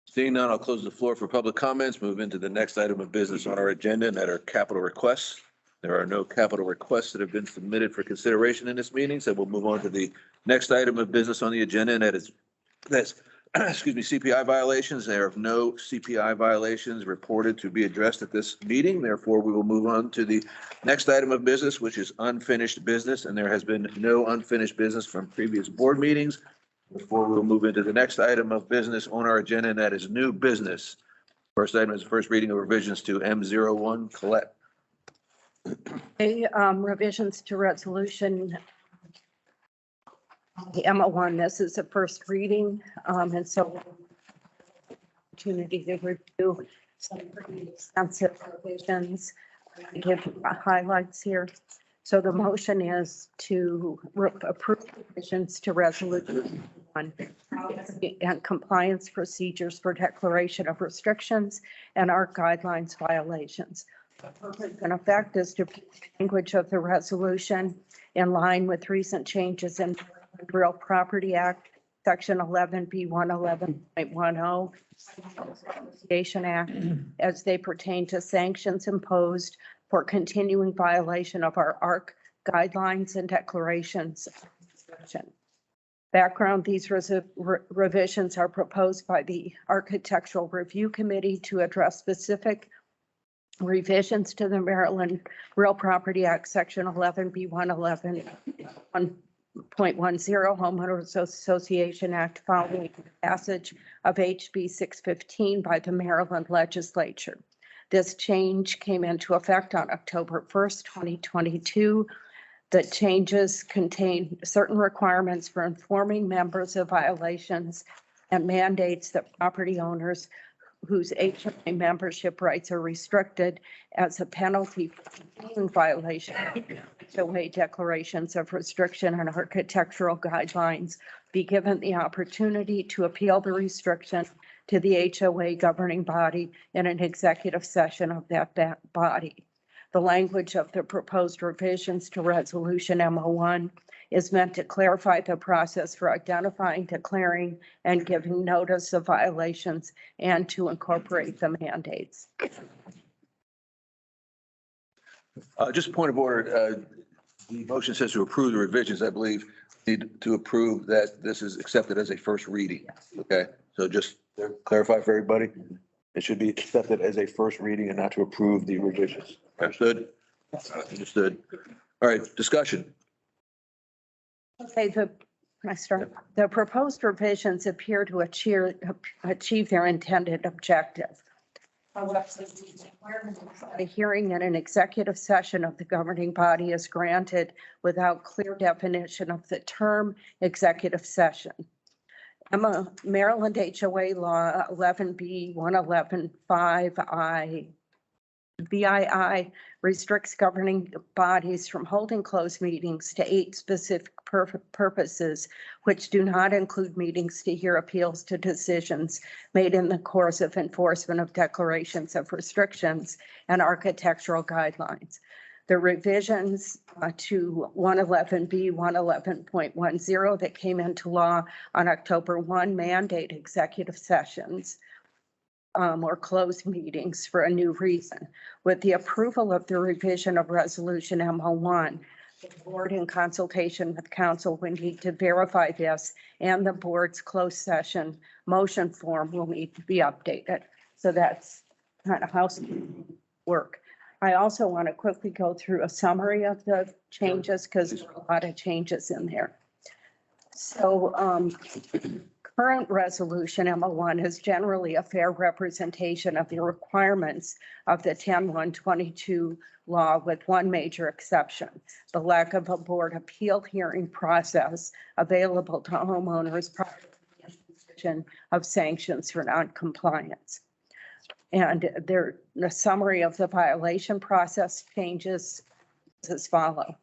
Seeing none, I'll close the floor for public comments, move into the next item of business on our agenda, and that are capital requests. There are no capital requests that have been submitted for consideration in this meeting, so we'll move on to the next item of business on the agenda, and that's excuse me, CPI violations. There are no CPI violations reported to be addressed at this meeting. Therefore, we will move on to the next item of business, which is unfinished business, and there has been no unfinished business from previous board meetings. Before we'll move into the next item of business on our agenda, and that is new business. First item is first reading of revisions to M01. Colette.
Revisions to resolution
The MO1, this is a first reading, and so opportunity to review some pretty extensive provisions. I give highlights here. So the motion is to approve revisions to resolution 1 and compliance procedures for declaration of restrictions and ARC guidelines violations. The purpose and effect is to keep the language of the resolution in line with recent changes in the Real Property Act, Section 11B 111.10, Association Act, as they pertain to sanctions imposed for continuing violation of our ARC guidelines and declarations. Background, these revisions are proposed by the Architectural Review Committee to address specific revisions to the Maryland Real Property Act, Section 11B 111.10 Homeowners Association Act following the passage of HB 615 by the Maryland Legislature. This change came into effect on October 1st, 2022. The changes contain certain requirements for informing members of violations and mandates that property owners whose HOA membership rights are restricted as a penalty for continuing violation of HOA declarations of restriction and architectural guidelines be given the opportunity to appeal the restriction to the HOA governing body in an executive session of that body. The language of the proposed revisions to Resolution MO1 is meant to clarify the process for identifying, declaring, and giving notice of violations and to incorporate the mandates.
Just a point of order, the motion says to approve the revisions, I believe, need to approve that this is accepted as a first reading. Okay, so just clarify for everybody. It should be accepted as a first reading and not to approve the revisions. Understood? Understood. All right, discussion.
Okay, can I start? The proposed revisions appear to achieve their intended objective. A hearing in an executive session of the governing body is granted without clear definition of the term executive session. Maryland HOA Law 11B 111.5 BII restricts governing bodies from holding closed meetings to 8 specific purposes, which do not include meetings to hear appeals to decisions made in the course of enforcement of declarations of restrictions and architectural guidelines. The revisions to 111B 111.10 that came into law on October 1 mandate executive sessions or closed meetings for a new reason. With the approval of the revision of Resolution MO1, the board in consultation with council will need to verify this, and the board's closed session motion form will need to be updated. So that's kind of how work. I also want to quickly go through a summary of the changes because there are a lot of changes in there. So current resolution MO1 is generally a fair representation of the requirements of the 10/1/22 law, with one major exception: the lack of a board appeal hearing process available to homeowners prior to the imposition of sanctions for noncompliance. And the summary of the violation process changes as follows.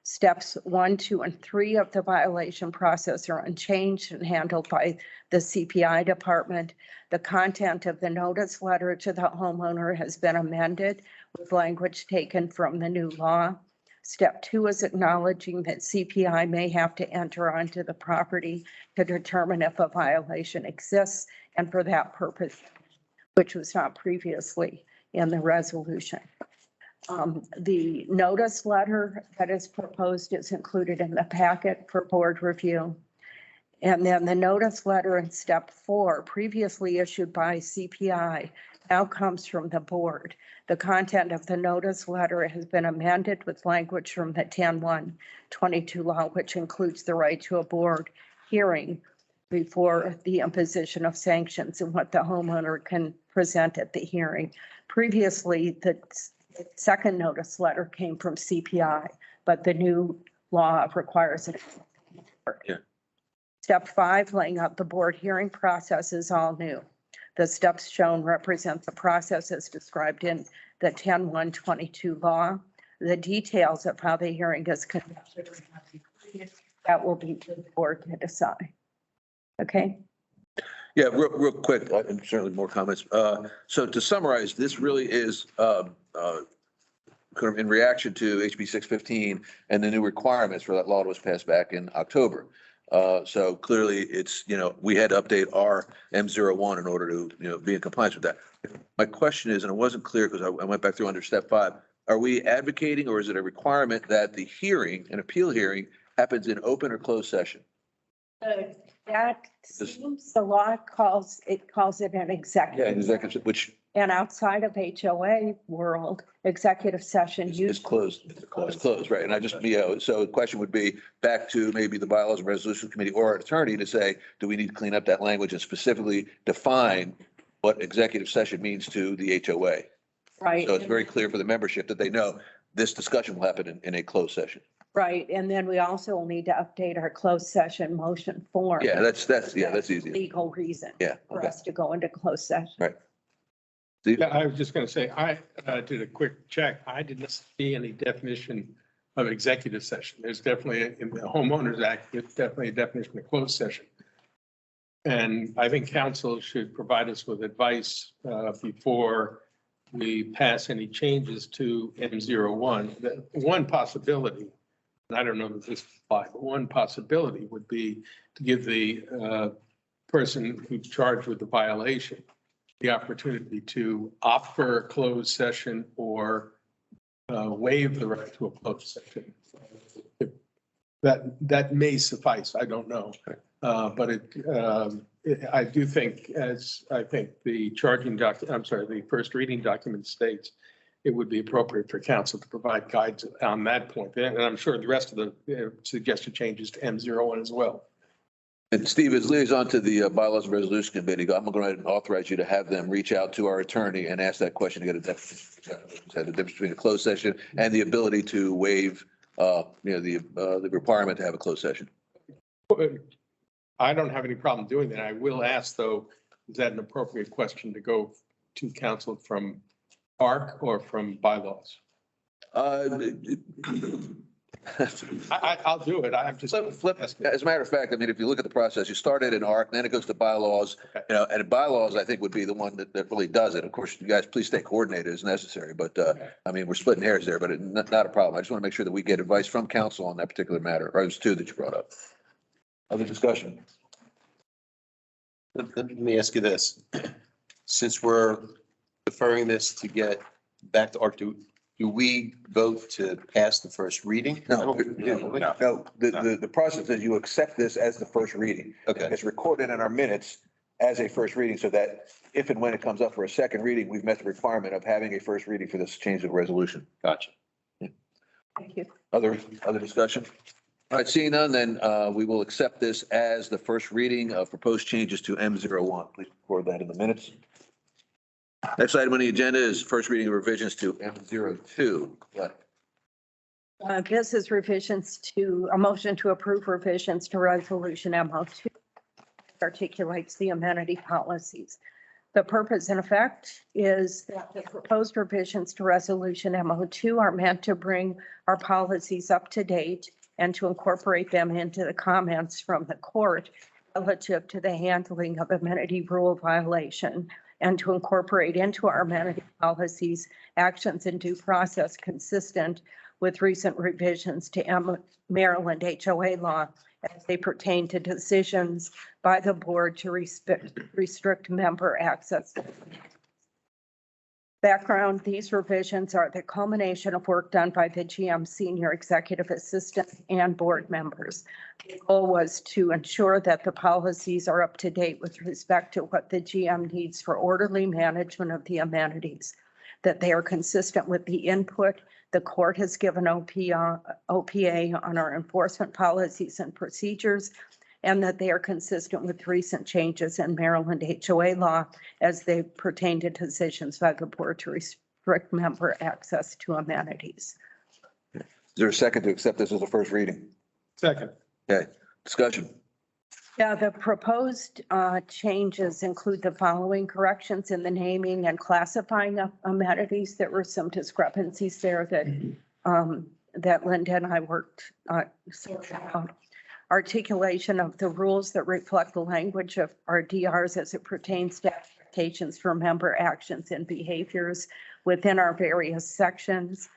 Steps 1, 2, and 3 of the violation process are unchanged and handled by the CPI department. The content of the notice letter to the homeowner has been amended with language taken from the new law. Step 2 is acknowledging that CPI may have to enter onto the property to determine if a violation exists, and for that purpose, which was not previously in the resolution. The notice letter that is proposed is included in the packet for board review. And then the notice letter in step 4, previously issued by CPI, now comes from the board. The content of the notice letter has been amended with language from the 10/1/22 law, which includes the right to a board hearing before the imposition of sanctions and what the homeowner can present at the hearing. Previously, the second notice letter came from CPI, but the new law requires it.
Yeah.
Step 5, laying out the board hearing process is all new. The steps shown represent the process as described in the 10-122 law. The details of how the hearing is conducted that will be for the board to decide. Okay?
Yeah, real quick, and certainly more comments. So to summarize, this really is kind of in reaction to HB 615 and the new requirements for that law that was passed back in October. So clearly it's, we had to update our M01 in order to, be in compliance with that. My question is, and it wasn't clear because I went back through under step 5, are we advocating or is it a requirement that the hearing, an appeal hearing, happens in open or closed session?
That seems the law calls it an
Yeah,
executive.
executive, which
And outside of HOA world, executive session
is
usually.
closed. It's closed, right? And I just, so the question would be back to maybe the bylaws and resolution committee or our attorney to say, do we need to clean up that language and specifically define what executive session means to the HOA?
Right.
So it's very clear for the membership that they know this discussion will happen in a closed session.
Right, and then we also will need to update our closed session motion form.
Yeah, that's easy.
Legal reason.
Yeah,
For
okay.
us to go into closed session.
Right.
Yeah, I was just going to say, I did a quick check. I didn't see any definition of executive session. There's definitely, in the Homeowners Act, there's definitely a definition of closed session. And I think council should provide us with advice before we pass any changes to M01. One possibility, and I don't know if this applies, but one possibility would be to give the person who's charged with the violation the opportunity to opt for a closed session or waive the right to a closed session. That may suffice, I don't know. But I do think, as I think the the first reading document states, it would be appropriate for council to provide guidance on that point. And I'm sure the rest of the suggested changes to M01 as well.
And Steve, as liaison to the bylaws and resolution committee, I'm going to authorize you to have them reach out to our attorney and ask that question to get a definition, the difference between a closed session and the ability to waive, the requirement to have a closed session.
I don't have any problem doing that. I will ask, though, is that an appropriate question to go to council from ARC or from bylaws? I'll do it. I'm just.
Flip. As a matter of fact, I mean, if you look at the process, you start it in ARC, then it goes to bylaws, and bylaws, I think, would be the one that really does it. Of course, you guys, please stay coordinated as necessary, but, I mean, we're splitting hairs there, but not a problem. I just want to make sure that we get advice from council on that particular matter, or those two that you brought up. Other discussion?
Let me ask you this. Since we're deferring this to get back to ARC, do we vote to pass the first reading?
No, the process is you accept this as the first reading.
Okay.
It's recorded in our minutes as a first reading so that if and when it comes up for a second reading, we've met the requirement of having a first reading for this change of resolution.
Gotcha.
Thank you.
Other discussion? All right, seeing none, then we will accept this as the first reading of proposed changes to M01. Please record that in the minutes. Next item on the agenda is first reading of revisions to M02.
This is revisions to, a motion to approve revisions to resolution M02. Articulates the amenity policies. The purpose and effect is that the proposed revisions to resolution M02 are meant to bring our policies up to date and to incorporate them into the comments from the court relative to the handling of amenity rule violation, and to incorporate into our amenity policies actions and due process consistent with recent revisions to Maryland HOA law as they pertain to decisions by the board to restrict member access. Background, these revisions are the culmination of work done by the GM senior executive assistant and board members. The goal was to ensure that the policies are up to date with respect to what the GM needs for orderly management of the amenities, that they are consistent with the input the court has given OPA on our enforcement policies and procedures, and that they are consistent with recent changes in Maryland HOA law as they pertain to decisions by the board to restrict member access to amenities.
Is there a second to accept this as a first reading?
Second.
Okay, discussion.
Yeah, the proposed changes include the following: corrections in the naming and classifying of amenities. There were some discrepancies there that Linda and I worked sorted out. Articulation of the rules that reflect the language of our DRs as it pertains to expectations for member actions and behaviors within our various sections,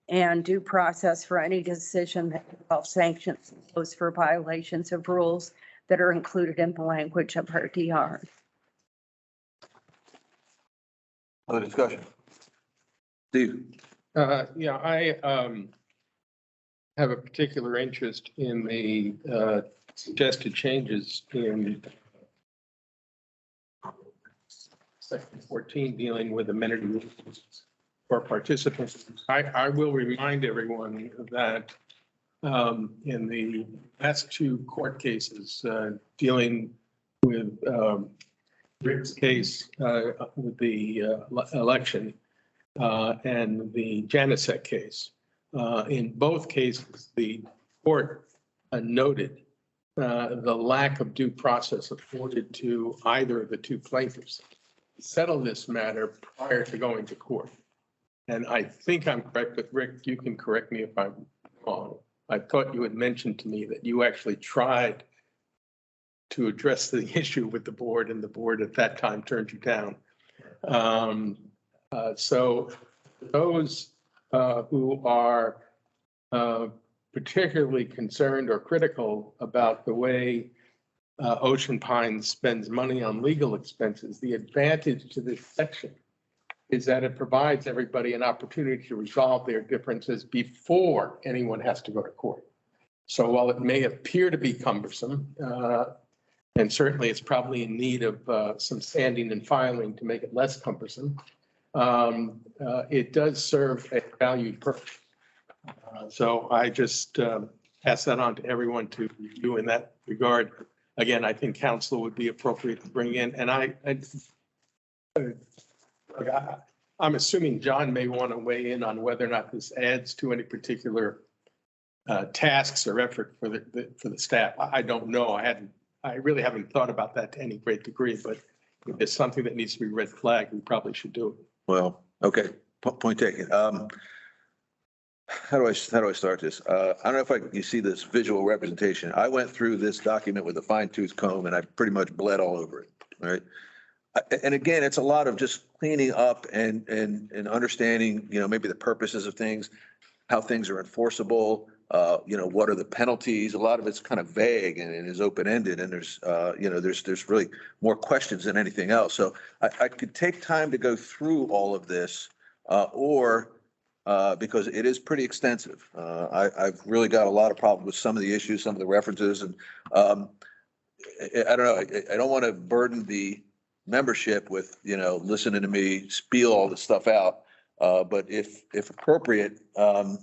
and due process for any decision that involves sanctions imposed for violations of rules that are included in the language of our DR.
Other discussion? Steve?
Yeah, I have a particular interest in the suggested changes in section 14 dealing with amenity rules for participants. I will remind everyone that in the last two court cases dealing with Rick's case with the election and the Janicek case, in both cases, the court noted the lack of due process afforded to either of the two plaintiffs to settle this matter prior to going to court. And I think I'm correct, but Rick, you can correct me if I'm wrong. I thought you had mentioned to me that you actually tried to address the issue with the board, and the board at that time turned you down. So those who are particularly concerned or critical about the way Ocean Pines spends money on legal expenses, the advantage to this section is that it provides everybody an opportunity to resolve their differences before anyone has to go to court. So while it may appear to be cumbersome, and certainly it's probably in need of some sanding and filing to make it less cumbersome, it does serve a valued purpose. So I just pass that on to everyone to review in that regard. Again, I think counsel would be appropriate to bring in, and I'm assuming John may want to weigh in on whether or not this adds to any particular tasks or effort for the staff. I don't know. I really haven't thought about that to any great degree, but if it's something that needs to be red flagged, we probably should do it.
Well, okay, point taken. How do I start this? I don't know if you see this visual representation. I went through this document with a fine tooth comb and I pretty much bled all over it, all right? And again, it's a lot of just cleaning up and understanding, maybe the purposes of things, how things are enforceable, what are the penalties? A lot of it's kind of vague and is open-ended, and there's really more questions than anything else. So I could take time to go through all of this, or because it is pretty extensive. I've really got a lot of problems with some of the issues, some of the references, and I don't know. I don't want to burden the membership with, listening to me spiel all this stuff out. But if appropriate, I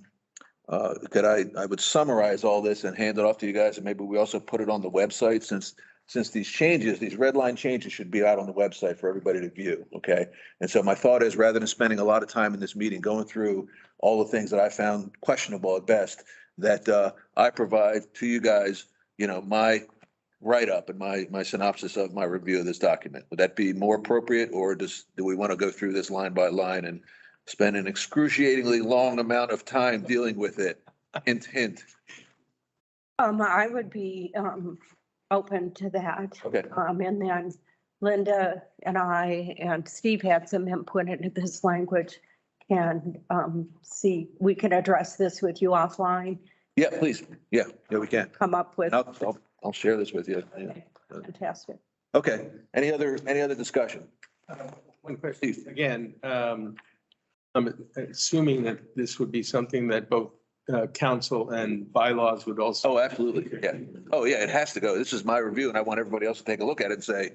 would summarize all this and hand it off to you guys, and maybe we also put it on the website since these changes, these red line changes should be out on the website for everybody to view. Okay. And so my thought is, rather than spending a lot of time in this meeting going through all the things that I found questionable at best, that I provide to you guys, my write-up and my synopsis of my review of this document. Would that be more appropriate, or do we want to go through this line by line and spend an excruciatingly long amount of time dealing with it? Hint, hint.
I would be open to that.
Okay.
And then Linda and I and Steve had some input into this language, and see, we can address this with you offline.
Yeah, please. Yeah, we can.
Come up with.
I'll share this with you. Yeah.
Fantastic.
Okay. Any other discussion?
One question. Again, I'm assuming that this would be something that both council and bylaws would also.
Oh, absolutely. Yeah. Oh, yeah, it has to go. This is my review, and I want everybody else to take a look at it and say,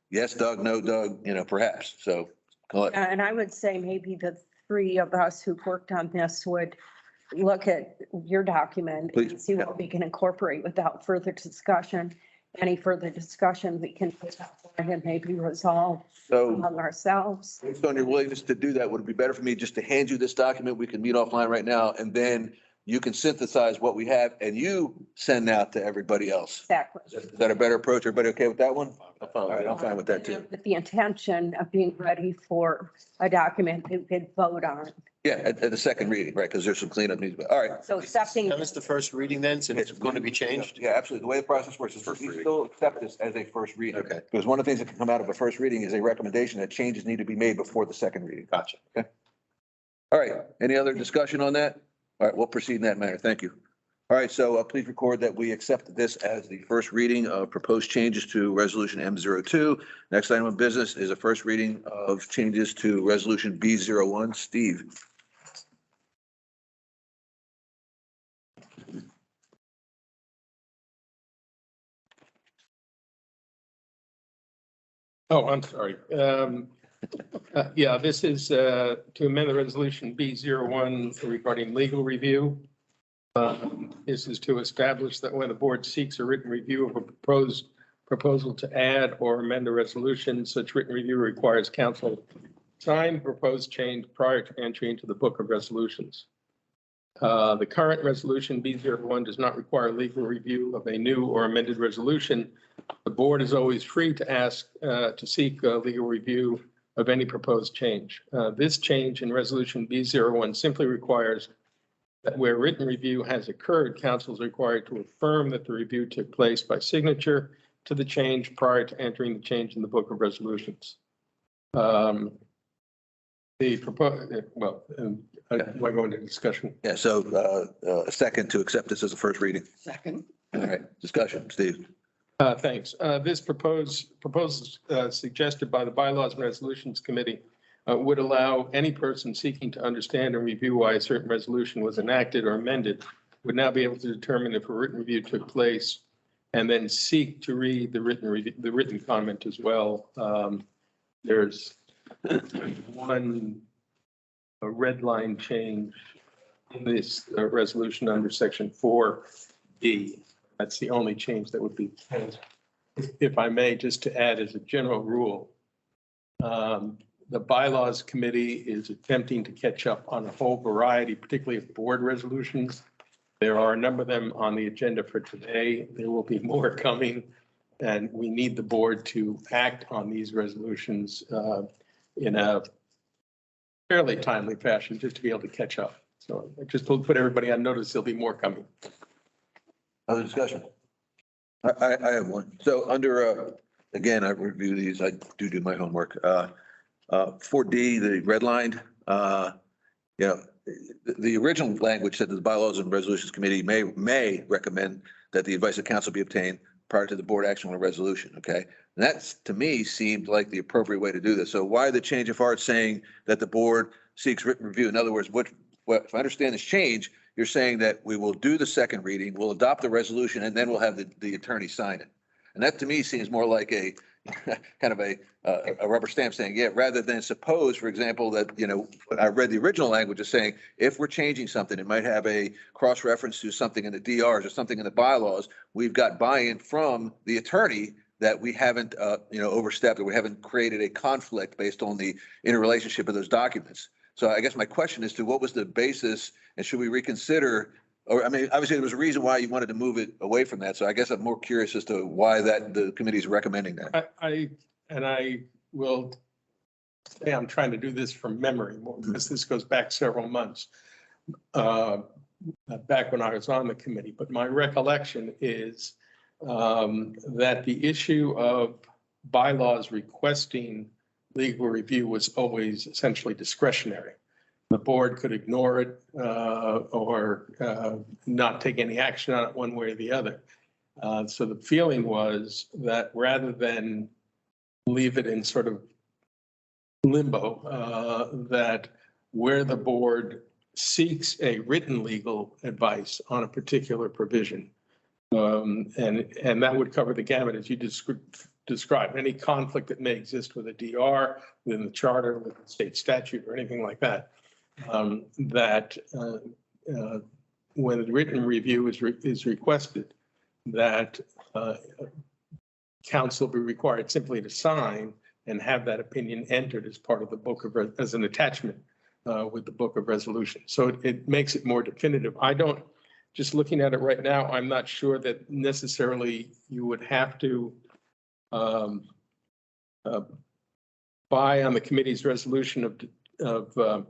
yes, Doug, no, Doug, perhaps. So.
And I would say maybe the three of us who've worked on this would look at your document and see what we can incorporate without further discussion. Any further discussion we can put up and maybe resolve among ourselves.
Based on your willingness to do that, would it be better for me just to hand you this document? We can meet offline right now, and then you can synthesize what we have and you send out to everybody else.
Exactly.
Is that a better approach? Everybody okay with that one? All right, I'm fine with that too.
With the intention of being ready for a document that we could vote on.
Yeah, at the second reading, right, because there's some cleanup needs, but, all right.
So accepting.
That was the first reading then, since it's going to be changed?
Yeah, absolutely. The way the process works is
First
we
reading.
still accept this as a first reading.
Okay.
Because one of the things that can come out of a first reading is a recommendation that changes need to be made before the second reading.
Gotcha.
All right, any other discussion on that? All right, we'll proceed in that manner. Thank you. All right, so please record that we accept this as the first reading of proposed changes to Resolution M02. Next item of business is a first reading of changes to Resolution B01. Steve.
Oh, I'm sorry. Yeah, this is to amend the resolution B01 regarding legal review. This is to establish that when the board seeks a written review of a proposal to add or amend a resolution, such written review requires council sign proposed change prior to entry into the book of resolutions. The current resolution B01 does not require legal review of a new or amended resolution. The board is always free to ask to seek a legal review of any proposed change. This change in resolution B01 simply requires that where written review has occurred, council is required to affirm that the review took place by signature to the change prior to entering the change in the book of resolutions. The proposed, well, I go into discussion.
Yeah, so a second to accept this as a first reading.
Second.
All right, discussion, Steve.
Thanks. This proposal suggested by the Bylaws and Resolutions Committee would allow any person seeking to understand and review why a certain resolution was enacted or amended would now be able to determine if a written review took place and then seek to read the written comment as well. There's one red line change in this resolution under section 4B. That's the only change that would be, if I may, just to add as a general rule. The Bylaws Committee is attempting to catch up on a whole variety, particularly of board resolutions. There are a number of them on the agenda for today. There will be more coming, and we need the board to act on these resolutions in a fairly timely fashion, just to be able to catch up. So just to put everybody on notice, there'll be more coming.
Other discussion? I have one. So under, again, I review these, I do my homework. 4D, the red line, the original language said that the Bylaws and Resolutions Committee may recommend that the advice of council be obtained prior to the board action on a resolution, okay? And that's, to me, seemed like the appropriate way to do this. So why the change of heart saying that the board seeks written review? In other words, if I understand this change, you're saying that we will do the second reading, we'll adopt the resolution, and then we'll have the attorney sign it. And that, to me, seems more like a kind of a rubber stamp saying, yeah, rather than suppose, for example, that, I read the original language as saying, if we're changing something, it might have a cross-reference to something in the DRs or something in the bylaws. We've got buy-in from the attorney that we haven't, overstepped, or we haven't created a conflict based on the interrelationship of those documents. So I guess my question is to what was the basis, and should we reconsider? Or, I mean, obviously there was a reason why you wanted to move it away from that. So I guess I'm more curious as to why the committee is recommending that.
I will say I'm trying to do this from memory more because this goes back several months, back when I was on the committee. But my recollection is that the issue of bylaws requesting legal review was always essentially discretionary. The board could ignore it or not take any action on it one way or the other. So the feeling was that rather than leave it in sort of limbo, that where the board seeks a written legal advice on a particular provision, and that would cover the gamut as you described, any conflict that may exist with a DR, within the charter, with the state statute or anything like that, that when a written review is requested, that council be required simply to sign and have that opinion entered as part of the book of, as an attachment with the book of resolution. So it makes it more definitive. Just looking at it right now, I'm not sure that necessarily you would have to buy on the committee's resolution of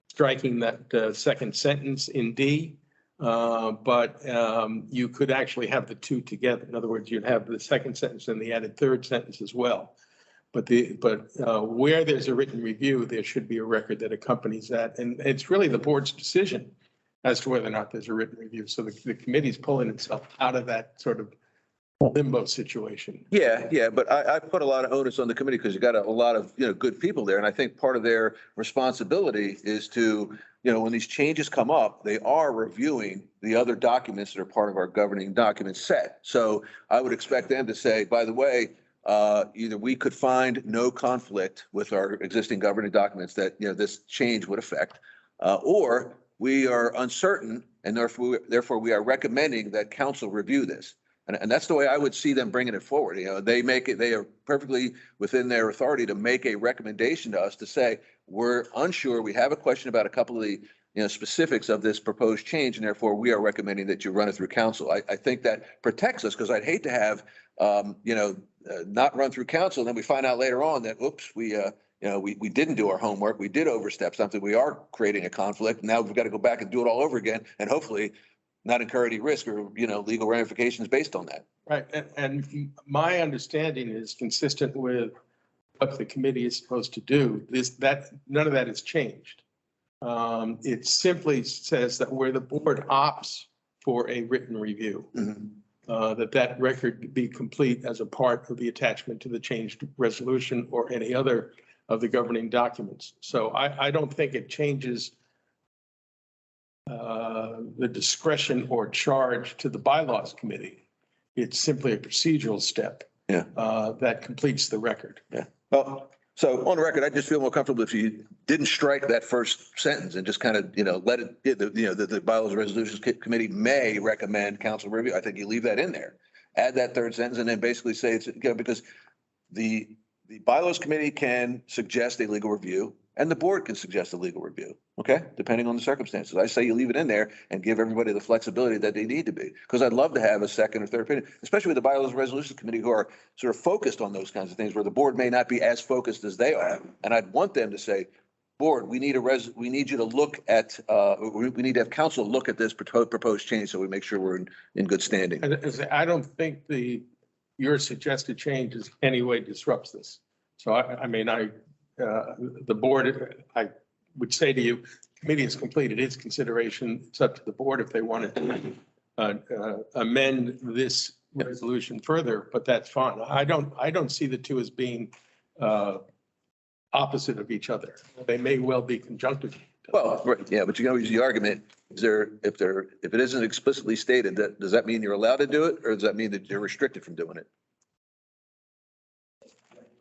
striking that second sentence in D. But you could actually have the two together. In other words, you'd have the second sentence and the added third sentence as well. But where there's a written review, there should be a record that accompanies that. And it's really the board's decision as to whether or not there's a written review. So the committee's pulling itself out of that sort of limbo situation.
Yeah, but I put a lot of onus on the committee because you got a lot of, good people there. And I think part of their responsibility is to, when these changes come up, they are reviewing the other documents that are part of our governing document set. So I would expect them to say, by the way, either we could find no conflict with our existing governing documents that, this change would affect, or we are uncertain and therefore we are recommending that council review this. And that's the way I would see them bringing it forward. They are perfectly within their authority to make a recommendation to us to say, we're unsure. We have a question about a couple of the, specifics of this proposed change. And therefore we are recommending that you run it through council. I think that protects us because I'd hate to have, not run through council. And then we find out later on that, oops, we didn't do our homework. We did overstep something. We are creating a conflict. Now we've got to go back and do it all over again. And hopefully not incur any risk or, legal ramifications based on that.
Right. And my understanding is consistent with what the committee is supposed to do. None of that has changed. It simply says that where the board opts for a written review, that record be complete as a part of the attachment to the changed resolution or any other of the governing documents. So I don't think it changes the discretion or charge to the bylaws committee. It's simply a procedural step. That completes the record.
Yeah. Well, so on the record, I just feel more comfortable if you didn't strike that first sentence and just kind of, let it, the bylaws resolutions committee may recommend council review. I think you leave that in there. Add that third sentence and then basically say it's, because the bylaws committee can suggest a legal review and the board can suggest a legal review. Okay, depending on the circumstances. I say you leave it in there and give everybody the flexibility that they need to be. Because I'd love to have a second or third opinion, especially with the bylaws resolution committee who are sort of focused on those kinds of things where the board may not be as focused as they are. And I'd want them to say, board, we need you to look at, we need to have council look at this proposed change so we make sure we're in good standing.
I don't think your suggested change in any way disrupts this. So the board, I would say to you, committee has completed its consideration. It's up to the board if they wanted to amend this resolution further, but that's fine. I don't see the two as being opposite of each other. They may well be conjunctive.
Well, right, yeah, but you can always use the argument, if it isn't explicitly stated, does that mean you're allowed to do it or does that mean that you're restricted from doing it?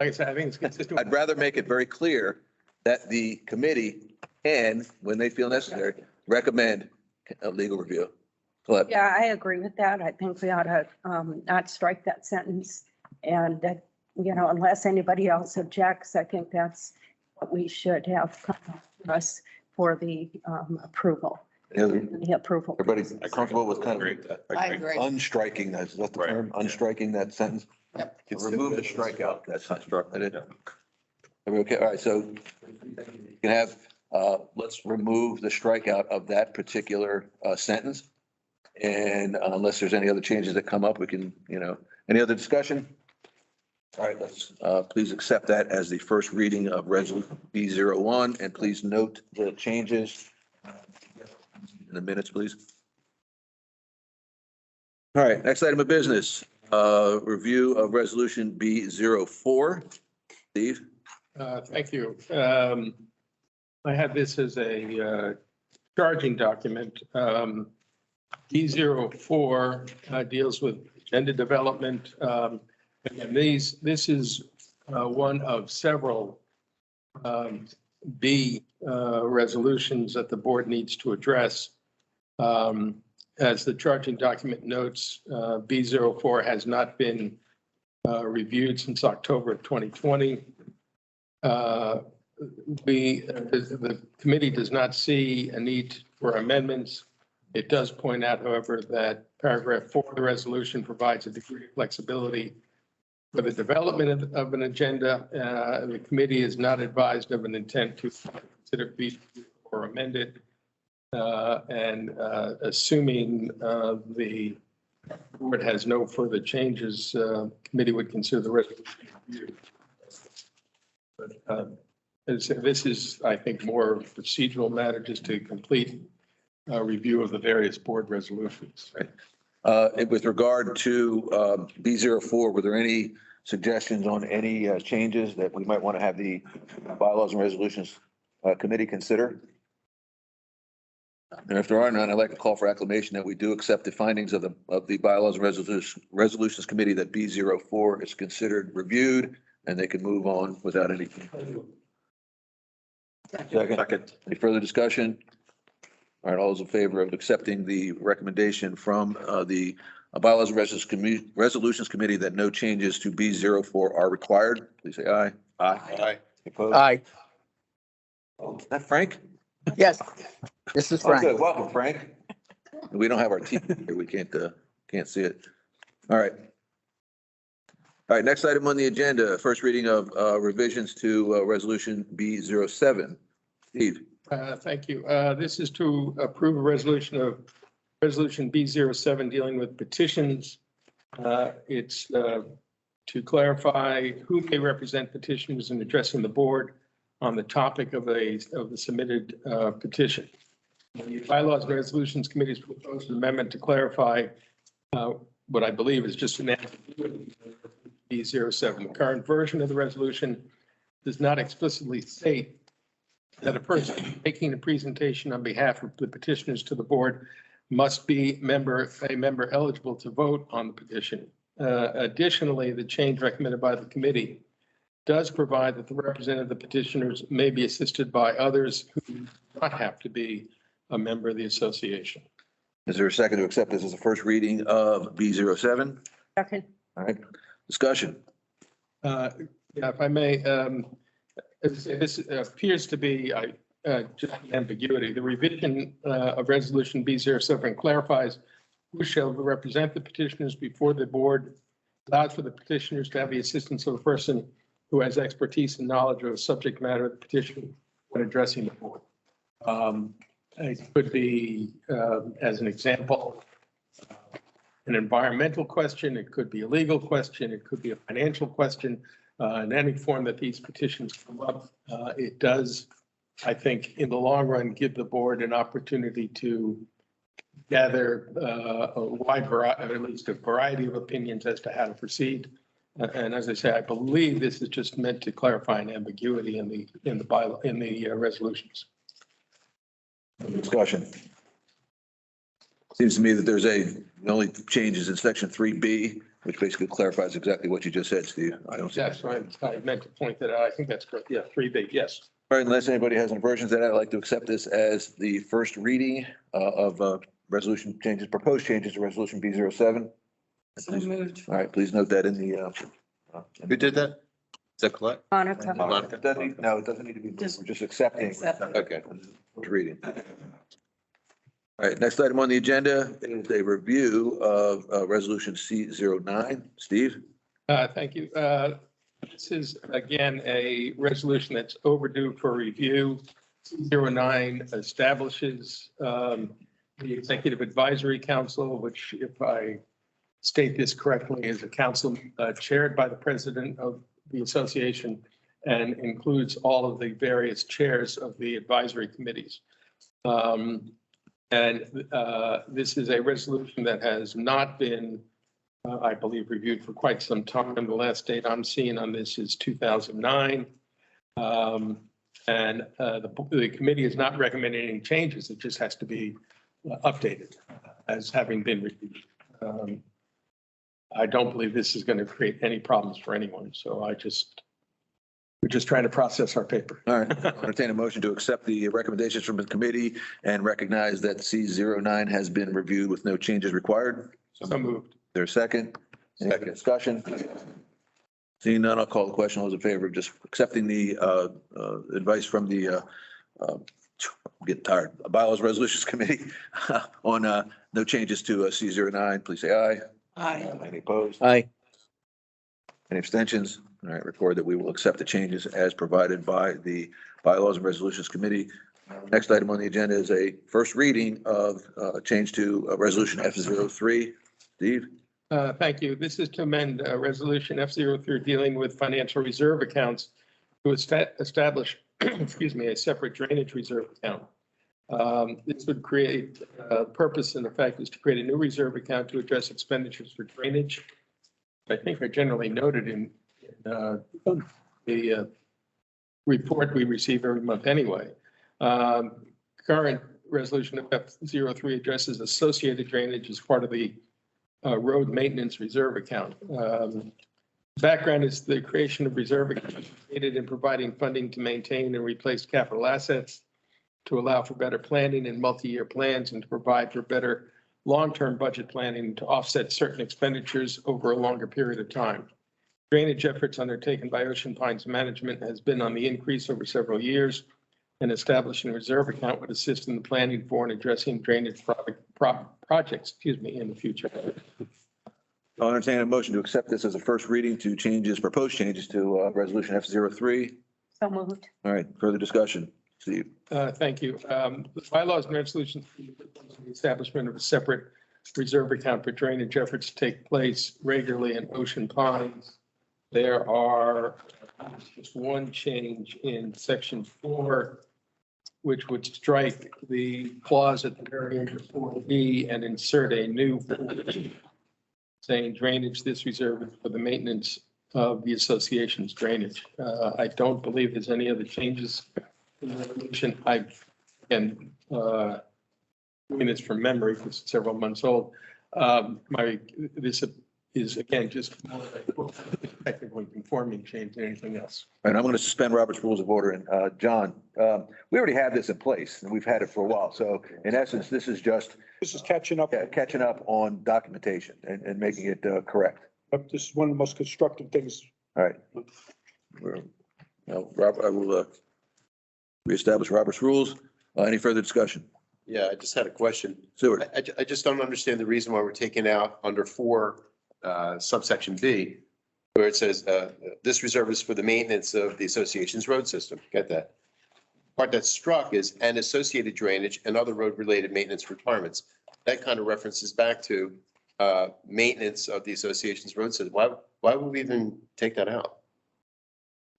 Like I said, I think it's consistent.
I'd rather make it very clear that the committee can, when they feel necessary, recommend a legal review. Colette?
Yeah, I agree with that. I think we ought to not strike that sentence. And, unless anybody else objects, I think that's what we should have come to us for the approval. The approval.
Everybody's comfortable with kind of
I agree.
unstriking, is that the term? Unstriking that sentence?
Yep.
Remove the strikeout. That's not struck. That is. Are we okay? All right, so you can have, let's remove the strikeout of that particular sentence. And unless there's any other changes that come up, we can, any other discussion? All right, let's please accept that as the first reading of resolution B01 and please note the changes in the minutes, please. All right, next item of business, review of resolution B04. Steve?
Thank you. I have this as a charging document. B04 deals with agenda development. And this is one of several B resolutions that the board needs to address. As the charging document notes, B04 has not been reviewed since October of 2020. the committee does not see a need for amendments. It does point out, however, that paragraph 4 of the resolution provides a degree of flexibility for the development of an agenda. The committee is not advised of an intent to consider be or amend it. And assuming the board has no further changes, committee would consider the resolution reviewed. But this is, I think, more of a procedural matter just to complete a review of the various board resolutions.
With regard to B04, were there any suggestions on any changes that we might want to have the bylaws and resolutions committee consider? And if there are none, I'd like to call for acclamation that we do accept the findings of the bylaws and resolutions committee that B04 is considered reviewed and they can move on without any. Second. Any further discussion? All right, all those in favor of accepting the recommendation from the bylaws and resolutions committee that no changes to B04 are required, please say aye.
Aye.
Opposed?
Aye.
Oh, is that Frank?
Yes, this is
Oh, good.
Frank.
Welcome, Frank. We don't have our team here. We can't see it. All right. All right, next item on the agenda, first reading of revisions to resolution B07. Steve.
Thank you. This is to approve a resolution B07 dealing with petitions. It's to clarify who may represent petitioners in addressing the board on the topic of the submitted petition. The bylaws and resolutions committee's proposed an amendment to clarify what I believe is just an ambiguity. B07. The current version of the resolution does not explicitly state that a person making a presentation on behalf of the petitioners to the board must be a member eligible to vote on the petition. Additionally, the change recommended by the committee does provide that the representative of the petitioners may be assisted by others who do not have to be a member of the association.
Is there a second to accept this as a first reading of B07?
Second.
All right, discussion.
Yeah, if I may, this appears to be just an ambiguity. The revision of resolution B07 clarifies who shall represent the petitioners before the board, allows for the petitioners to have the assistance of a person who has expertise and knowledge of the subject matter of the petition when addressing the board. It could be, as an example, an environmental question, it could be a legal question, it could be a financial question. In any form that these petitions come up, it does, I think, in the long run, give the board an opportunity to gather a wide variety, or at least a variety of opinions as to how to proceed. And as I say, I believe this is just meant to clarify an ambiguity in the resolutions.
Discussion. Seems to me that the only changes in section 3B, which basically clarifies exactly what you just said, Steve. I don't see.
That's right. I meant to point that out. I think that's correct. Yeah, 3B, yes.
All right, unless anybody has any versions of that, I'd like to accept this as the first reading of resolution changes, proposed changes to resolution B07.
So moved.
All right, please note that in the.
Who did that? Is that Colette?
Monica.
No, it doesn't need to be, we're just accepting.
Okay.
First reading. All right, next item on the agenda is a review of resolution C09. Steve?
Thank you. This is, again, a resolution that's overdue for review. C09 establishes the Executive Advisory Council, which, if I state this correctly, is a council chaired by the president of the association and includes all of the various chairs of the advisory committees. This is a resolution that has not been, I believe, reviewed for quite some time. The last date I'm seeing on this is 2009. The committee is not recommending any changes. It just has to be updated as having been reviewed. I don't believe this is going to create any problems for anyone. So we're just trying to process our paper.
All right, I'll entertain a motion to accept the recommendations from the committee and recognize that C09 has been reviewed with no changes required.
So moved.
There's a second. Any discussion? Seeing none, I'll call the question. All those in favor of just accepting the advice from the I'm getting tired, Bylaws Resolutions Committee on no changes to C09, please say aye.
Aye.
Any opposed?
Aye.
Any abstentions? All right, record that we will accept the changes as provided by the Bylaws and Resolutions Committee. Next item on the agenda is a first reading of change to Resolution F03. Steve?
Thank you. This is to amend Resolution F03 dealing with financial reserve accounts to establish, excuse me, a separate drainage reserve account. This would create, purpose and effect is to create a new reserve account to address expenditures for drainage. I think are generally noted in the report we receive every month anyway. Current resolution of F03 addresses associated drainage as part of the road maintenance reserve account. Background is the creation of reserve accounts aided in providing funding to maintain and replace capital assets, to allow for better planning and multi-year plans, and to provide for better long-term budget planning to offset certain expenditures over a longer period of time. Drainage efforts undertaken by Ocean Pines Management has been on the increase over several years, and establishing a reserve account would assist in the planning for and addressing drainage projects, in the future.
I'll entertain a motion to accept this as a first reading to proposed changes to Resolution F03.
So moved.
All right, further discussion. Steve?
Thank you. The bylaws and resolutions for the establishment of a separate reserve account for drainage efforts take place regularly in Ocean Pines. There are just one change in section 4, which would strike the clause at the very end of 4B and insert a new saying drainage, this reserve is for the maintenance of the association's drainage. I don't believe there's any other changes in the resolution. Doing this from memory because it's several months old. This is again just more like technically conforming change than anything else.
And I'm going to suspend Robert's Rules of Order. And John, we already have this in place and we've had it for a while. So in essence, this is just
catching up.
catching up on documentation and making it correct.
This is one of the most constructive things.
All right. Robert, I will reestablish Robert's rules. Any further discussion?
Yeah, I just had a question.
Seward?
I just don't understand the reason why we're taking out under 4 subsection B, where it says this reserve is for the maintenance of the association's road system. Get that? Part that's struck is and associated drainage and other road related maintenance requirements. That kind of references back to maintenance of the association's road system. Why would we even take that out?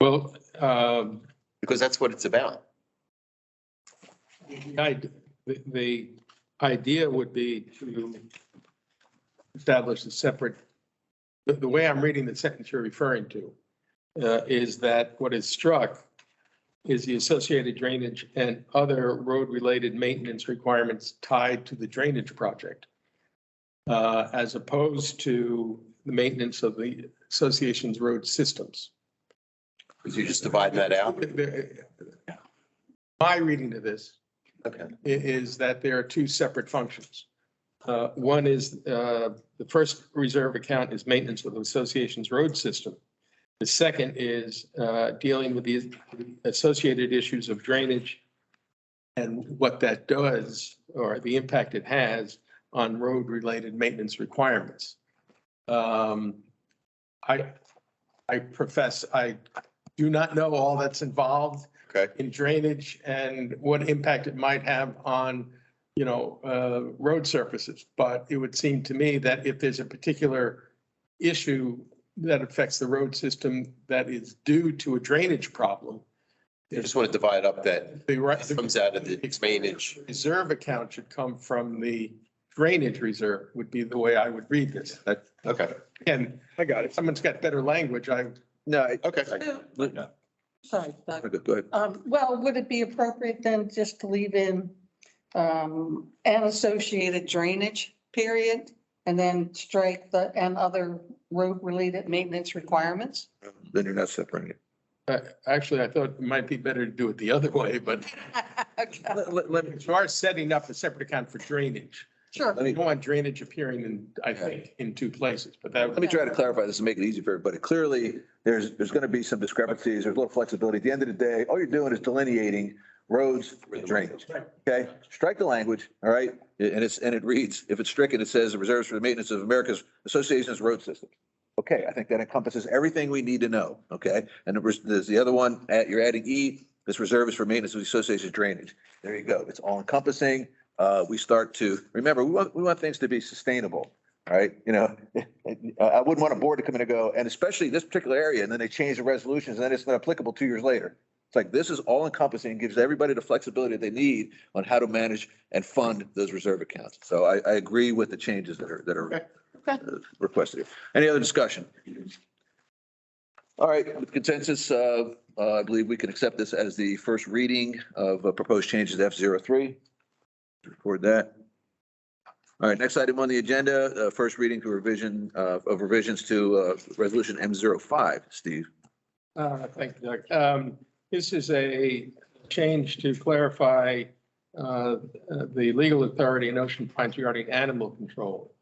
Well,
because that's what it's about.
the idea would be to establish a separate, the way I'm reading the sentence you're referring to is that what is struck is the associated drainage and other road-related maintenance requirements tied to the drainage project, as opposed to the maintenance of the association's road systems.
Because you're just dividing that out?
My reading of this is that there are two separate functions. One is the first reserve account is maintenance of the association's road system. The second is dealing with the associated issues of drainage and what that does or the impact it has on road-related maintenance requirements. I profess I do not know all that's involved in drainage and what impact it might have on, road surfaces. But it would seem to me that if there's a particular issue that affects the road system that is due to a drainage problem.
You just want to divide up that it comes out of the drainage.
Reserve account should come from the drainage reserve would be the way I would read this.
Okay.
And
I got it.
if someone's got better language,
No.
Okay.
Sorry, Doug.
Go ahead.
Well, would it be appropriate then just to leave in an associated drainage period and then strike the and other road-related maintenance requirements?
Then you're not separating it.
actually, I thought it might be better to do it the other way, but as far as setting up a separate account for drainage,
Sure.
Let me,
You don't want drainage appearing in, I think, in two places, but that.
let me try to clarify this and make it easy for everybody. Clearly, there's going to be some discrepancies. There's a little flexibility. At the end of the day, all you're doing is delineating roads with drainage. Okay? Strike the language, all right? And it reads, if it's stricken, it says reserves for the maintenance of America's Association's road system. Okay, I think that encompasses everything we need to know, okay? And there's the other one, you're adding E, this reserve is for maintenance of the association's drainage. There you go. It's all encompassing. We start to, remember, we want things to be sustainable, all right? You know, I wouldn't want a board to come in and go, and especially this particular area, and then they change the resolutions, and then it's not applicable 2 years later. It's like, this is all encompassing, gives everybody the flexibility they need on how to manage and fund those reserve accounts. So I agree with the changes that are requested here. Any other discussion? All right, with consensus, I believe we can accept this as the first reading of proposed changes to F03. Record that. All right, next item on the agenda, first reading to revision of revisions to resolution M05. Steve.
Thank you, Doug. This is a change to clarify the legal authority in Ocean Pines regarding animal control.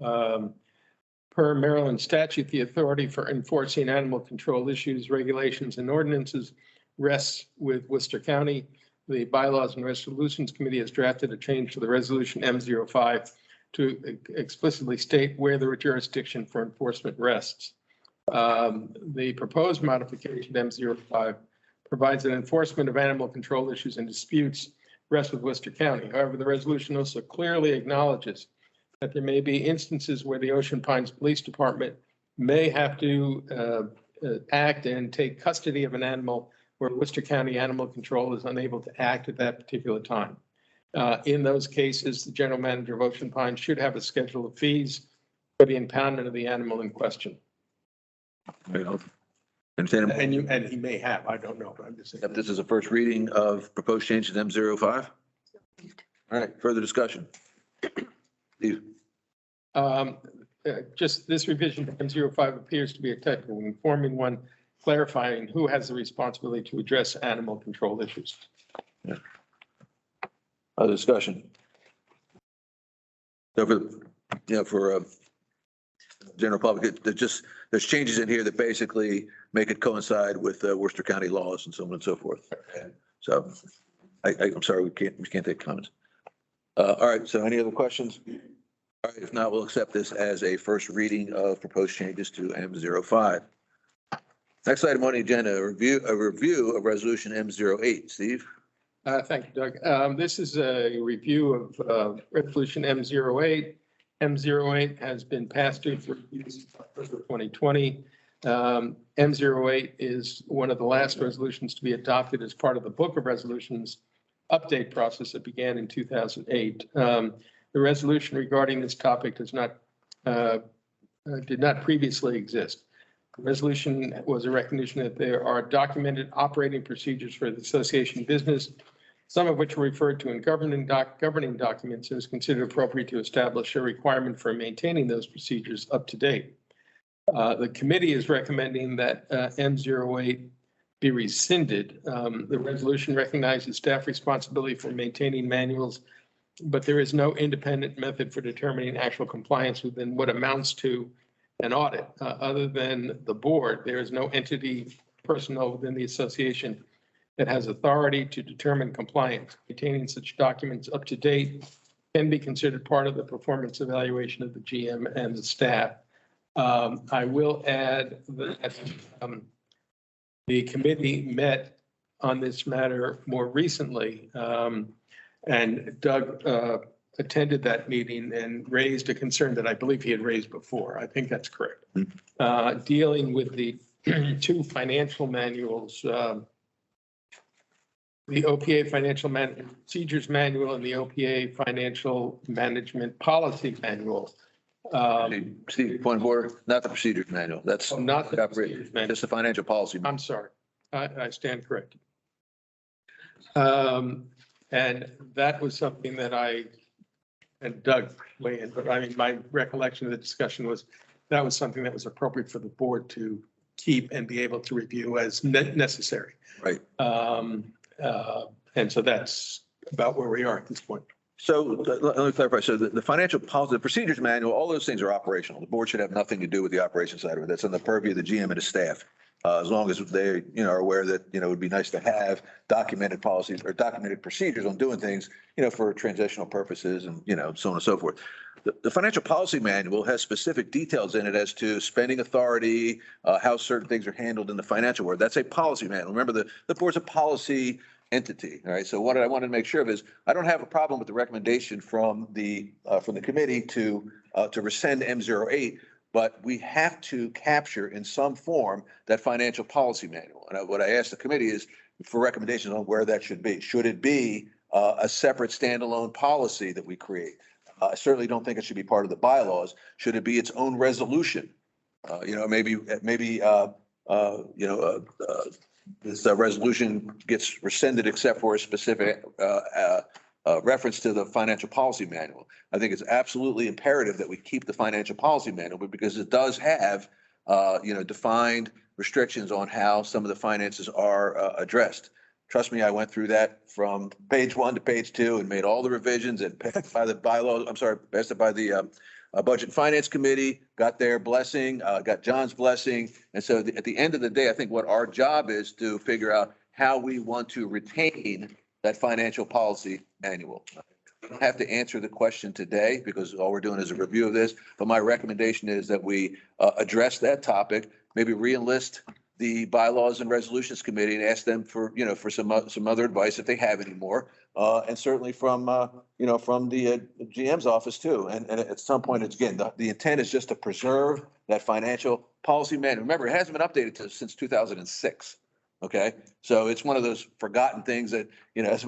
Per Maryland statute, the authority for enforcing animal control issues, regulations, and ordinances rests with Worcester County. The Bylaws and Resolutions Committee has drafted a change to the resolution M05 to explicitly state where the jurisdiction for enforcement rests. The proposed modification to M05 provides that enforcement of animal control issues and disputes rests with Worcester County. However, the resolution also clearly acknowledges that there may be instances where the Ocean Pines Police Department may have to act and take custody of an animal where Worcester County Animal Control is unable to act at that particular time. In those cases, the general manager of Ocean Pines should have a schedule of fees for the impoundment of the animal in question. And he may have, I don't know, but I'm just saying.
Yep, this is a first reading of proposed changes to M05. All right, further discussion. Steve.
Just this revision to M05 appears to be a technical, informing one, clarifying who has the responsibility to address animal control issues.
Yeah. Other discussion. So for general public, there's changes in here that basically make it coincide with Worcester County laws and so on and so forth. So I'm sorry, we can't take comments. All right, so any other questions? All right, if not, we'll accept this as a first reading of proposed changes to M05. Next item on the agenda, a review of resolution M08. Steve?
Thank you, Doug. This is a review of resolution M08. M08 has been passed through for use October 2020. M08 is one of the last resolutions to be adopted as part of the Book of Resolutions update process that began in 2008. The resolution regarding this topic did not previously exist. The resolution was a recognition that there are documented operating procedures for the association business, some of which are referred to in governing documents, and is considered appropriate to establish a requirement for maintaining those procedures up to date. The committee is recommending that M08 be rescinded. The resolution recognizes staff responsibility for maintaining manuals, but there is no independent method for determining actual compliance within what amounts to an audit. Other than the board, there is no entity personnel within the association that has authority to determine compliance. Maintaining such documents up to date can be considered part of the performance evaluation of the GM and the staff. I will add that the committee met on this matter more recently, and Doug attended that meeting and raised a concern that I believe he had raised before. I think that's correct. Dealing with the two financial manuals, the OPA Financial Management Procedures Manual and the OPA Financial Management Policy Manual.
Steve, point of order, not the procedures manual. That's
not the procedures manual.
Just the financial policy.
I'm sorry. I stand corrected. And that was something that and Doug weighed in, but I mean, my recollection of the discussion was that was something that was appropriate for the board to keep and be able to review as necessary.
Right.
And so that's about where we are at this point.
So let me clarify. So the financial policy, the procedures manual, all those things are operational. The board should have nothing to do with the operations side of it. That's on the purview of the GM and his staff. As long as they, are aware that, it would be nice to have documented policies or documented procedures on doing things, for transitional purposes and, so on and so forth. The financial policy manual has specific details in it as to spending authority, how certain things are handled in the financial world. That's a policy manual. Remember, the board's a policy entity. All right. So what I wanted to make sure of is I don't have a problem with the recommendation from the committee to rescind M08, but we have to capture in some form that financial policy manual. And what I asked the committee is for recommendations on where that should be. Should it be a separate standalone policy that we create? I certainly don't think it should be part of the bylaws. Should it be its own resolution? This resolution gets rescinded except for a specific reference to the financial policy manual. I think it's absolutely imperative that we keep the financial policy manual, but because it does have, defined restrictions on how some of the finances are addressed. Trust me, I went through that from page 1 to page 2 and made all the revisions and passed by the bylaws. Passed it by the Budget and Finance Committee, got their blessing, got John's blessing. And so at the end of the day, I think what our job is to figure out how we want to retain that financial policy manual. We don't have to answer the question today because all we're doing is a review of this. But my recommendation is that we address that topic, maybe re-enlist the Bylaws and Resolutions Committee and ask them for, for some other advice if they have any more. And certainly from the GM's office too. And at some point, it's again, the intent is just to preserve that financial policy manual. Remember, it hasn't been updated since 2006. Okay, so it's one of those forgotten things that, it's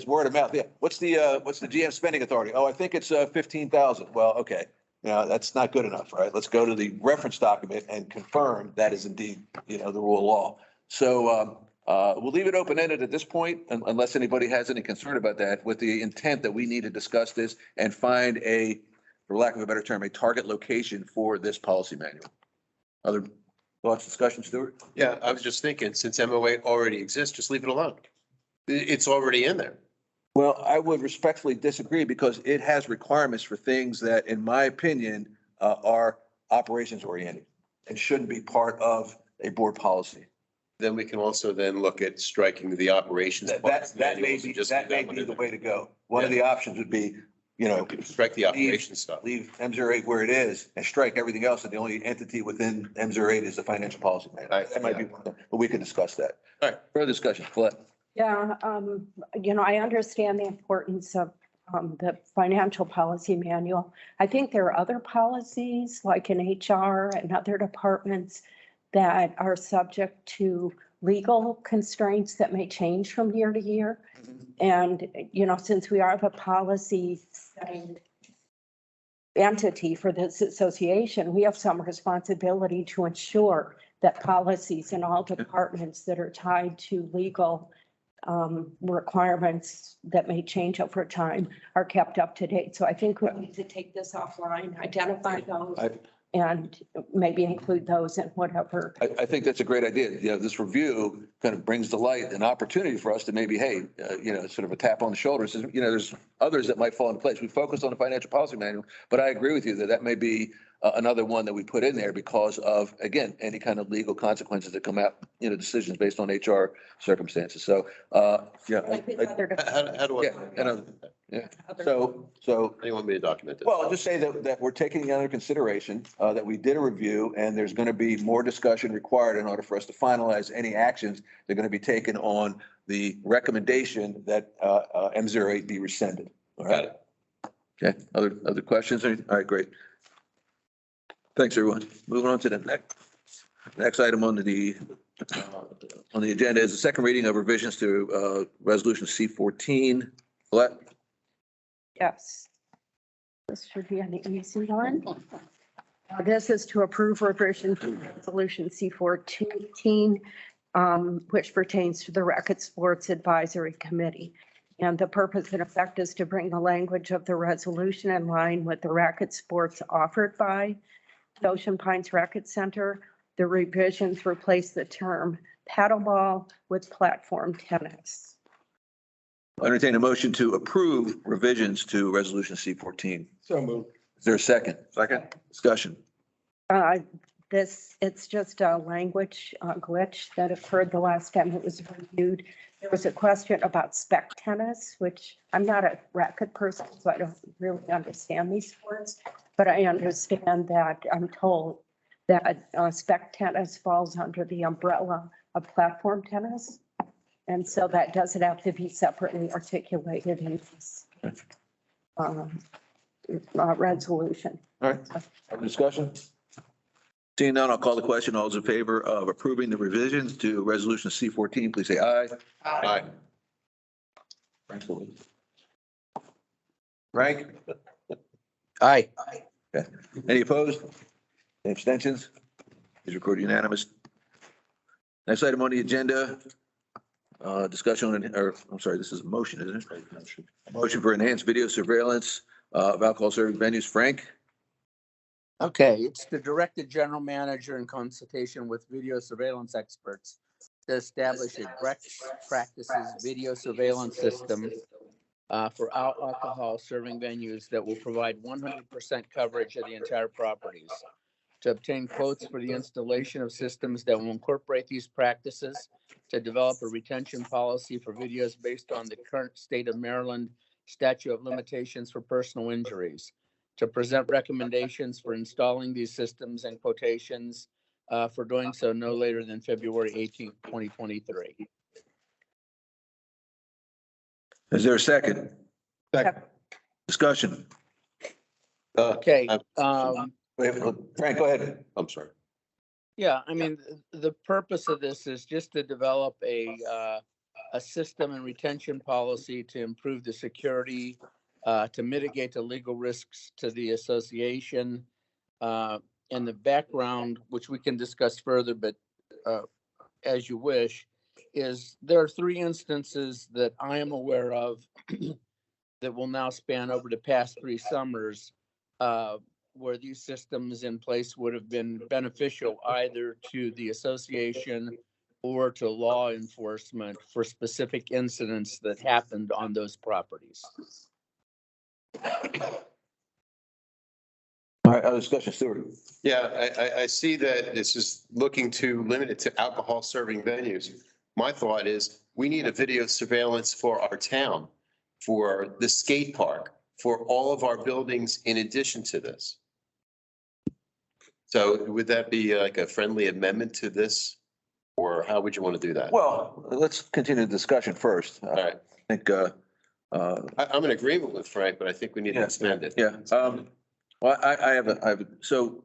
word of mouth. Yeah. What's the GM spending authority? Oh, I think it's 15,000. Well, okay. That's not good enough, right? Let's go to the reference document and confirm that is indeed, the rule of law. So we'll leave it open-ended at this point, unless anybody has any concern about that, with the intent that we need to discuss this and find for lack of a better term, a target location for this policy manual. Other thoughts, discussion, Stuart?
Yeah, I was just thinking, since MOA already exists, just leave it alone. It's already in there.
Well, I would respectfully disagree because it has requirements for things that, in my opinion, are operations oriented and shouldn't be part of a board policy.
Then we can also then look at striking the operations.
That may be the way to go. One of the options would be,
strike the operations stuff.
Leave M08 where it is and strike everything else. And the only entity within M08 is the financial policy. That might be one, but we can discuss that. All right, further discussion, Colette.
Yeah, I understand the importance of the financial policy manual. I think there are other policies like in HR and other departments that are subject to legal constraints that may change from year to year. And, since we are the policy entity for this association, we have some responsibility to ensure that policies in all departments that are tied to legal requirements that may change over time are kept up to date. So I think we need to take this offline, identify those, and maybe include those in whatever.
I think that's a great idea. This review kind of brings to light an opportunity for us to maybe, sort of a tap on the shoulder. Says, there's others that might fall into place. We focused on the financial policy manual, but I agree with you that may be another one that we put in there because of, again, any kind of legal consequences that come out, decisions based on HR circumstances. So,
How do I?
So.
How do you want me to document this?
Well, I'll just say that we're taking under consideration that we did a review and there's going to be more discussion required in order for us to finalize any actions that are going to be taken on the recommendation that M08 be rescinded. All right. Okay. Other questions? All right, great. Thanks, everyone. Moving on to the next item on the agenda is the second reading of revisions to resolution C14. Colette?
Yes. This should be an easy one. This is to approve revision to resolution C14, which pertains to the Racket Sports Advisory Committee. And the purpose and effect is to bring the language of the resolution in line with the racket sports offered by Ocean Pines Racket Center. The revisions replace the term paddleball with platform tennis.
I'll entertain a motion to approve revisions to Resolution C14.
So moved.
Is there a second?
Second.
Discussion.
It's just a language glitch that occurred the last time it was reviewed. There was a question about spec tennis, which I'm not a racket person, so I don't really understand these sports. But I understand that I'm told that spec tennis falls under the umbrella of platform tennis. And so that doesn't have to be separately articulated in this resolution.
All right. Other discussion? Seeing none, I'll call the question. All those in favor of approving the revisions to Resolution C14, please say aye.
Aye.
Frank?
Aye.
Okay. Any opposed? Any abstentions? Is recorded unanimous. Next item on the agenda, discussion on, or I'm sorry, this is a motion, isn't it? A motion for enhanced video surveillance of alcohol serving venues. Frank?
Okay, it's to direct the general manager in consultation with video surveillance experts to establish a best practices video surveillance system for alcohol serving venues that will provide 100% coverage of the entire properties. To obtain quotes for the installation of systems that will incorporate these practices, to develop a retention policy for videos based on the current state of Maryland statute of limitations for personal injuries, to present recommendations for installing these systems and quotations for doing so no later than February 18th, 2023.
Is there a second?
Second.
Discussion.
Okay.
Wait, Frank, go ahead.
I'm sorry.
Yeah, I mean, the purpose of this is just to develop a system and retention policy to improve the security, to mitigate the legal risks to the association. And the background, which we can discuss further, but as you wish, is there are 3 instances that I am aware of that will now span over the past 3 summers, where these systems in place would have been beneficial either to the association or to law enforcement for specific incidents that happened on those properties.
All right, other discussion, Stuart.
Yeah, I see that this is looking to limit it to alcohol serving venues. My thought is we need a video surveillance for our town, for the skate park, for all of our buildings in addition to this. So would that be like a friendly amendment to this? Or how would you want to do that?
Well, let's continue the discussion first.
All right.
I think,
I'm in agreement with Frank, but I think we need to expand it.
yeah. Well, I have, so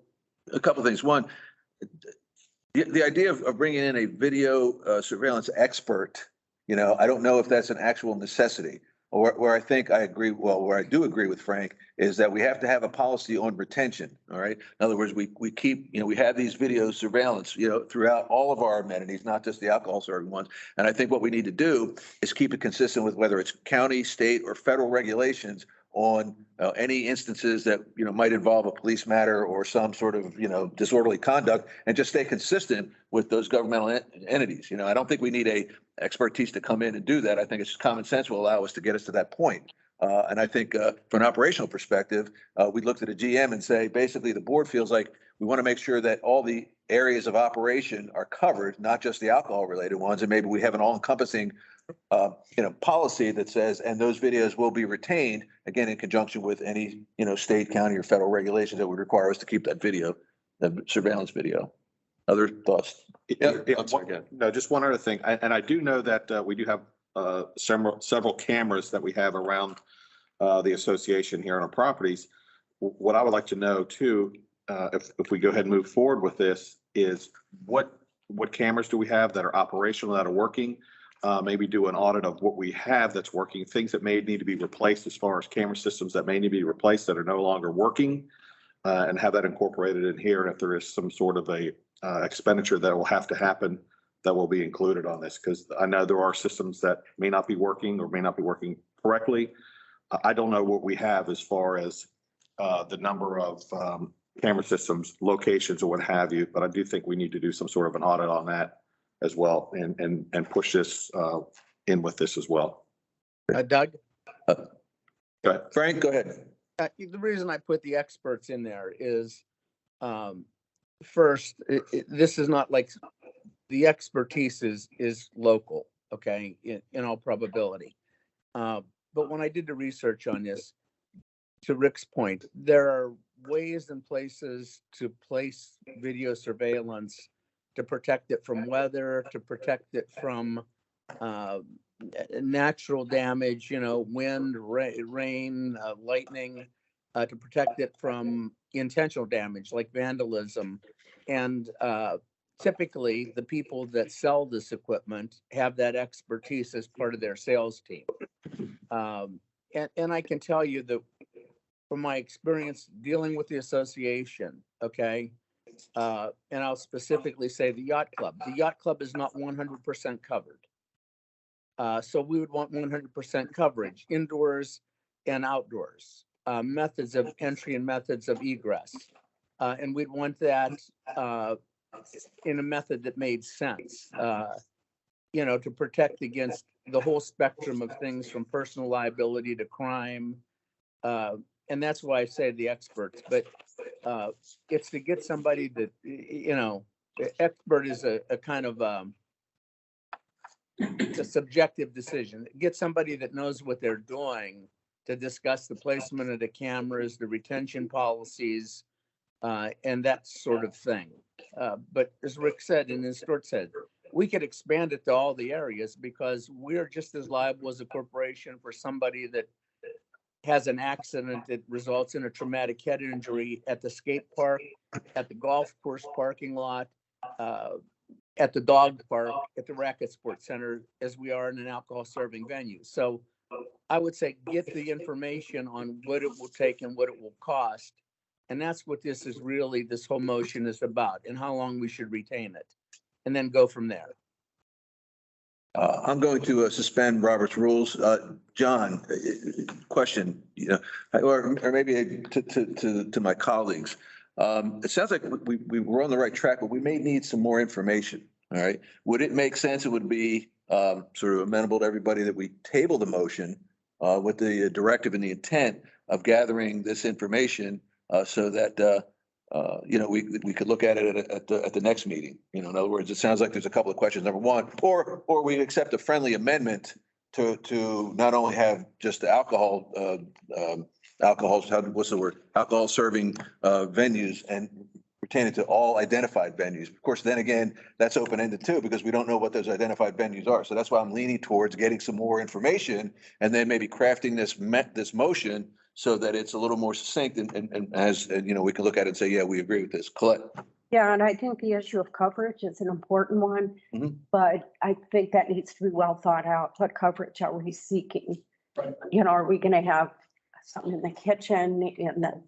a couple of things. One, the idea of bringing in a video surveillance expert, I don't know if that's an actual necessity. Or where I think I agree, well, where I do agree with Frank is that we have to have a policy on retention. All right. In other words, we keep, we have these video surveillance, throughout all of our amenities, not just the alcohol serving ones. And I think what we need to do is keep it consistent with whether it's county, state, or federal regulations on any instances that, might involve a police matter or some sort of, disorderly conduct, and just stay consistent with those governmental entities. I don't think we need a expertise to come in and do that. I think it's just common sense will allow us to get us to that point. And I think from an operational perspective, we looked at a GM and say, basically, the board feels like we want to make sure that all the areas of operation are covered, not just the alcohol related ones. And maybe we have an all encompassing policy that says, and those videos will be retained, again, in conjunction with any, state, county, or federal regulations that would require us to keep that video, the surveillance video. Other thoughts?
Yeah, I'm sorry, again.
No, just one other thing. And I do know that we do have several cameras that we have around the association here on our properties. What I would like to know too, if we go ahead and move forward with this, is what cameras do we have that are operational, that are working? Maybe do an audit of what we have that's working, things that may need to be replaced as far as camera systems that may need to be replaced that are no longer working, and have that incorporated in here. And if there is some sort of a expenditure that will have to happen, that will be included on this, because I know there are systems that may not be working or may not be working correctly. I don't know what we have as far as the number of camera systems, locations, or what have you, but I do think we need to do some sort of an audit on that as well, and push this in with this as well.
Doug?
Go ahead. Frank, go ahead.
The reason I put the experts in there is, first, this is not like the expertise is local, okay, in all probability. But when I did the research on this, to Rick's point, there are ways and places to place video surveillance to protect it from weather, to protect it from natural damage, wind, rain, lightning, to protect it from intentional damage like vandalism. And typically the people that sell this equipment have that expertise as part of their sales team. And I can tell you that from my experience dealing with the association, okay, and I'll specifically say the yacht club is not 100% covered. So we would want 100% coverage, indoors and outdoors, methods of entry and methods of egress. And we'd want that in a method that made sense, to protect against the whole spectrum of things from personal liability to crime. And that's why I say the experts, but it's to get somebody that, the expert is a kind of a subjective decision. Get somebody that knows what they're doing to discuss the placement of the cameras, the retention policies, and that sort of thing. But as Rick said, and as Stuart said, we could expand it to all the areas because we're just as liable as a corporation for somebody that has an accident that results in a traumatic head injury at the skate park, at the golf course parking lot, at the dog park, at the racket sports center, as we are in an alcohol serving venue. So I would say get the information on what it will take and what it will cost. And that's what this whole motion is about, and how long we should retain it, and then go from there.
I'm going to suspend Robert's rules. John, question, or maybe to my colleagues. It sounds like we were on the right track, but we may need some more information. All right. Would it make sense? It would be sort of amenable to everybody that we table the motion with the directive and the intent of gathering this information so that we could look at it at the next meeting. In other words, it sounds like there's a couple of questions. Number one, or we accept a friendly amendment to not only have just the alcohol serving venues and pertain it to all identified venues. Of course, then again, that's open-ended too, because we don't know what those identified venues are. So that's why I'm leaning towards getting some more information and then maybe crafting this motion so that it's a little more succinct and as, we can look at it and say, yeah, we agree with this. Colette?
Yeah, and I think the issue of coverage is an important one, but I think that needs to be well thought out. What coverage are we seeking? Are we going to have something in the kitchen, in the,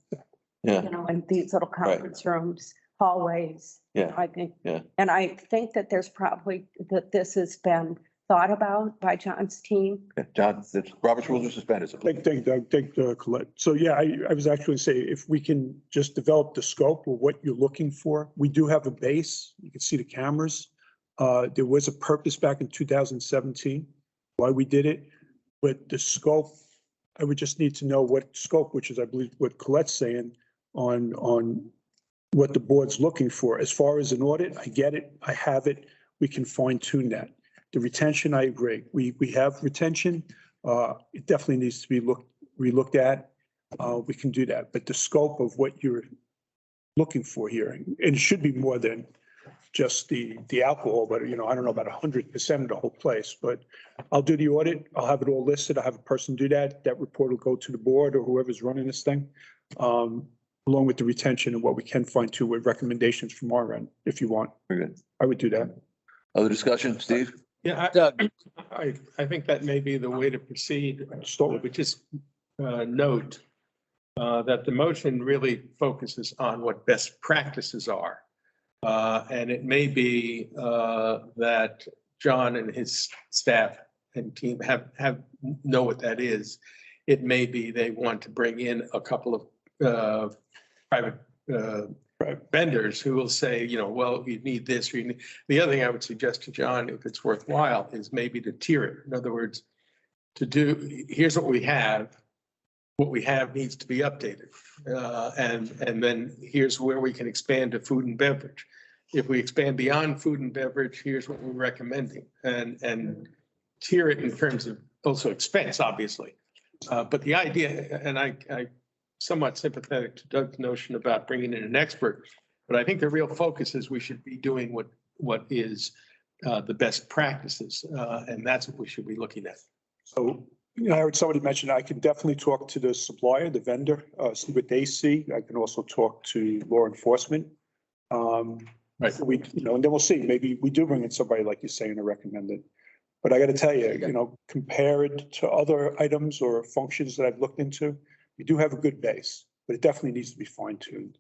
in these little conference rooms, hallways?
Yeah.
I think, and I think that there's probably that this has been thought about by John's team.
John, Robert's rules are suspended.
Thank Doug, thank Colette. So yeah, I was actually saying if we can just develop the scope of what you're looking for. We do have a base. You can see the cameras. There was a purpose back in 2017 why we did it, but the scope, I would just need to know what scope, which is I believe what Colette's saying on what the board's looking for. As far as an audit, I get it. I have it. We can fine tune that. The retention, I agree. We have retention. It definitely needs to be relooked at. We can do that, but the scope of what you're looking for here, and it should be more than just the alcohol, but I don't know about 100% of the whole place, but I'll do the audit. I'll have it all listed. I'll have a person do that. That report will go to the board or whoever's running this thing, along with the retention and what we can find too with recommendations from our end, if you want.
Very good.
I would do that.
Other discussion, Steve?
Yeah,
Doug?
I think that may be the way to proceed. But just note that the motion really focuses on what best practices are. And it may be that John and his staff and team know what that is. It may be they want to bring in a couple of private vendors who will say, well, you need this. Or you need. The other thing I would suggest to John, if it's worthwhile, is maybe to tier it. In other words, to do, here's what we have. What we have needs to be updated. And then here's where we can expand to food and beverage. If we expand beyond food and beverage, here's what we're recommending and tier it in terms of also expense, obviously. But the idea, and I somewhat sympathetic to Doug's notion about bringing in an expert, but I think the real focus is we should be doing what is the best practices, and that's what we should be looking at.
So, I heard somebody mention, I can definitely talk to the supplier, the vendor, see what they see. I can also talk to law enforcement.
Right.
And then we'll see, maybe we do bring in somebody like you're saying to recommend it. But I got to tell you, compared to other items or functions that I've looked into, we do have a good base, but it definitely needs to be fine tuned.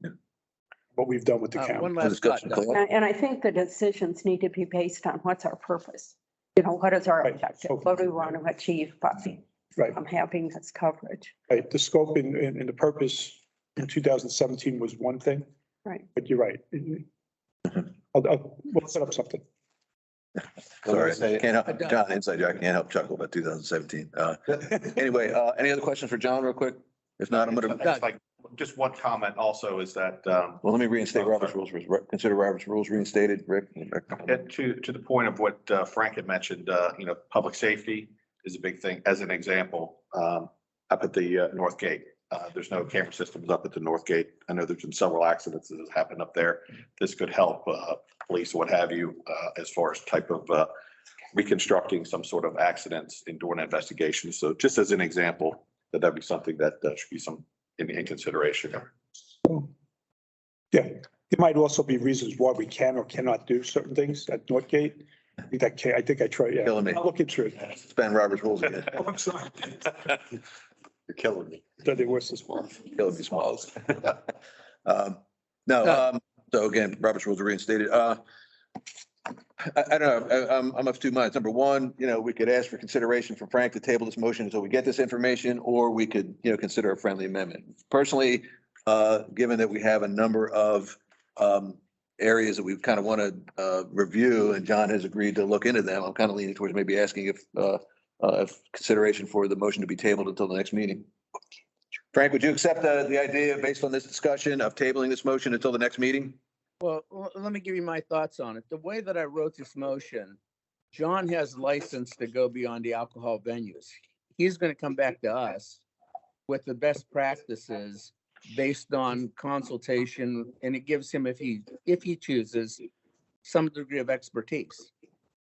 What we've done with the county.
One last thought, Doug.
And I think the decisions need to be based on what's our purpose. What is our
Right.
objective? What do we want to achieve by
Right,
having this coverage?
right. The scope and the purpose in 2017 was one thing,
Right.
but you're right. We'll set up something.
Sorry, can't help, John, inside joke, I can't help chuckle about 2017. Anyway, any other questions for John real quick? If not, I'm gonna,
It's like, just one comment also is that,
well, let me reinstate Robert's rules. Consider Robert's rules reinstated, Rick.
and to the point of what Frank had mentioned, public safety is a big thing. As an example, up at the North Gate, there's no camera systems up at the North Gate. I know there's been several accidents that have happened up there. This could help police, what have you, as far as type of reconstructing some sort of accidents in during an investigation. So just as an example, that'd be something that should be some in consideration.
Yeah, there might also be reasons why we can or cannot do certain things at Northgate. I think I tried, yeah.
Killing me.
I'll look into it.
Suspend Robert's rules again.
Oh, I'm sorry.
You're killing me.
Thought they were so small.
Killing me smalls. No, so again, Robert's rules are reinstated. I don't know, I'm of two minds. Number one, we could ask for consideration from Frank to table this motion until we get this information, or we could, consider a friendly amendment. Personally, given that we have a number of areas that we kind of want to review, and John has agreed to look into them, I'm kind of leaning towards maybe asking if consideration for the motion to be tabled until the next meeting. Frank, would you accept the idea based on this discussion of tabling this motion until the next meeting?
Well, let me give you my thoughts on it. The way that I wrote this motion, John has license to go beyond the alcohol venues. He's going to come back to us with the best practices based on consultation, and it gives him, if he chooses, some degree of expertise.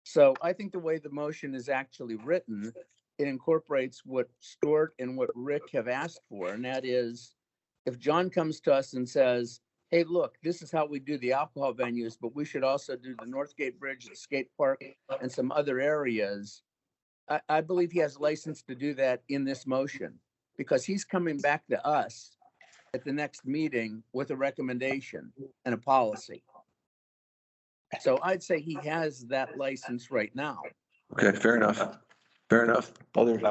So I think the way the motion is actually written, it incorporates what Stuart and what Rick have asked for, and that is, if John comes to us and says, hey, look, this is how we do the alcohol venues, but we should also do the Northgate Bridge, the skate park, and some other areas. I believe he has license to do that in this motion, because he's coming back to us at the next meeting with a recommendation and a policy. So I'd say he has that license right now.
Okay, fair enough. Fair enough. Others,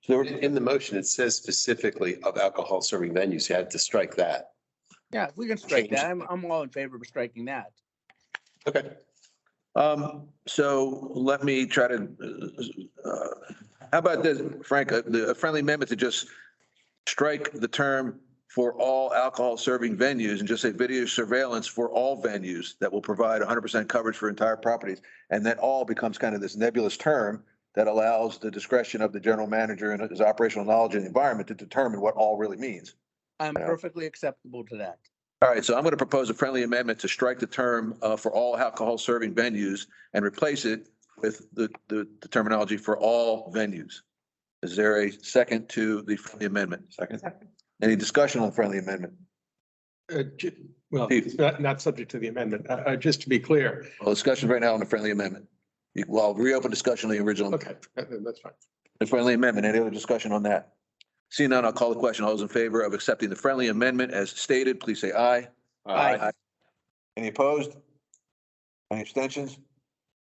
So in the motion, it says specifically of alcohol serving venues. You had to strike that.
Yeah, we can strike that. I'm all in favor of striking that.
Okay.
So let me try to, how about this, Frank, a friendly amendment to just strike the term for all alcohol serving venues and just say video surveillance for all venues that will provide 100% coverage for entire properties. And that all becomes kind of this nebulous term that allows the discretion of the general manager and his operational knowledge in the environment to determine what all really means.
I'm perfectly acceptable to that.
All right, so I'm going to propose a friendly amendment to strike the term for all alcohol serving venues and replace it with the terminology for all venues. Is there a second to the friendly amendment? Second. Any discussion on the friendly amendment?
Well, it's not subject to the amendment. Just to be clear.
Well, discussion right now on the friendly amendment. Well, I'll reopen discussion on the original.
Okay, that's fine.
The friendly amendment. Any other discussion on that? Seeing none, I'll call the question. All those in favor of accepting the friendly amendment as stated, please say aye.
Aye.
Any opposed? Any abstentions?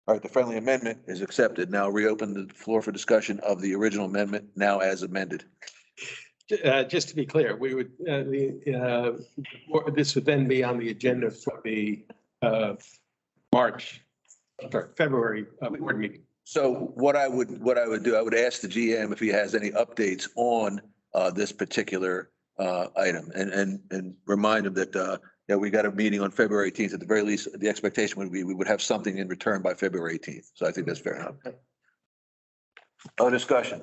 All right, the friendly amendment is accepted. Now reopen the floor for discussion of the original amendment now as amended.
Just to be clear, we would, this would then be on the agenda for the February board meeting.
So what I would do, I would ask the GM if he has any updates on this particular item and remind him that we got a meeting on February 18th. At the very least, the expectation would be we would have something in return by February 18th. So I think that's fair enough. Other discussion?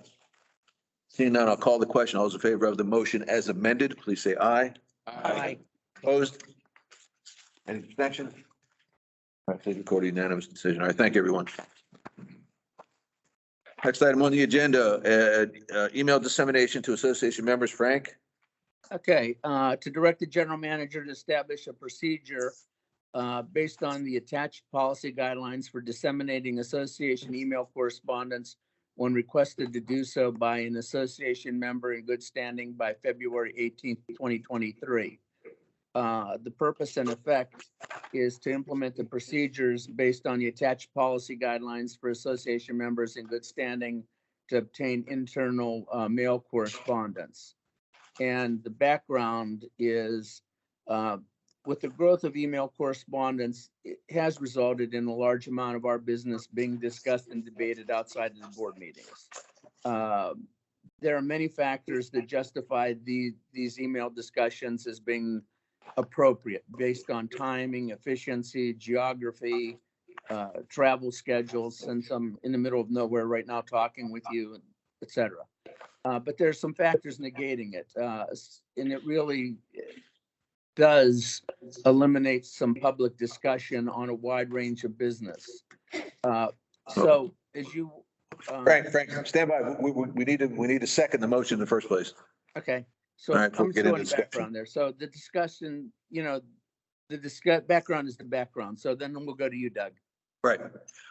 Seeing none, I'll call the question. All those in favor of the motion as amended, please say aye.
Aye.
Opposed? Any abstention? All right, please record a unanimous decision. All right, thank you, everyone. Next item on the agenda, email dissemination to association members. Frank?
Okay, to direct the general manager to establish a procedure based on the attached policy guidelines for disseminating association email correspondence when requested to do so by an association member in good standing by February 18th, 2023. The purpose and effect is to implement the procedures based on the attached policy guidelines for association members in good standing to obtain internal mail correspondence. And the background is with the growth of email correspondence, it has resulted in a large amount of our business being discussed and debated outside of the board meetings. There are many factors that justify these email discussions as being appropriate based on timing, efficiency, geography, travel schedules, since I'm in the middle of nowhere right now talking with you, et cetera. But there's some factors negating it, and it really does eliminate some public discussion on a wide range of business. So as you.
Frank, stand by. We need to second the motion in the first place.
Okay, so
All right,
I'm
we'll get
just
into
going
discussion.
background there. So the discussion, the background is the background. So then we'll go to you, Doug.
Right.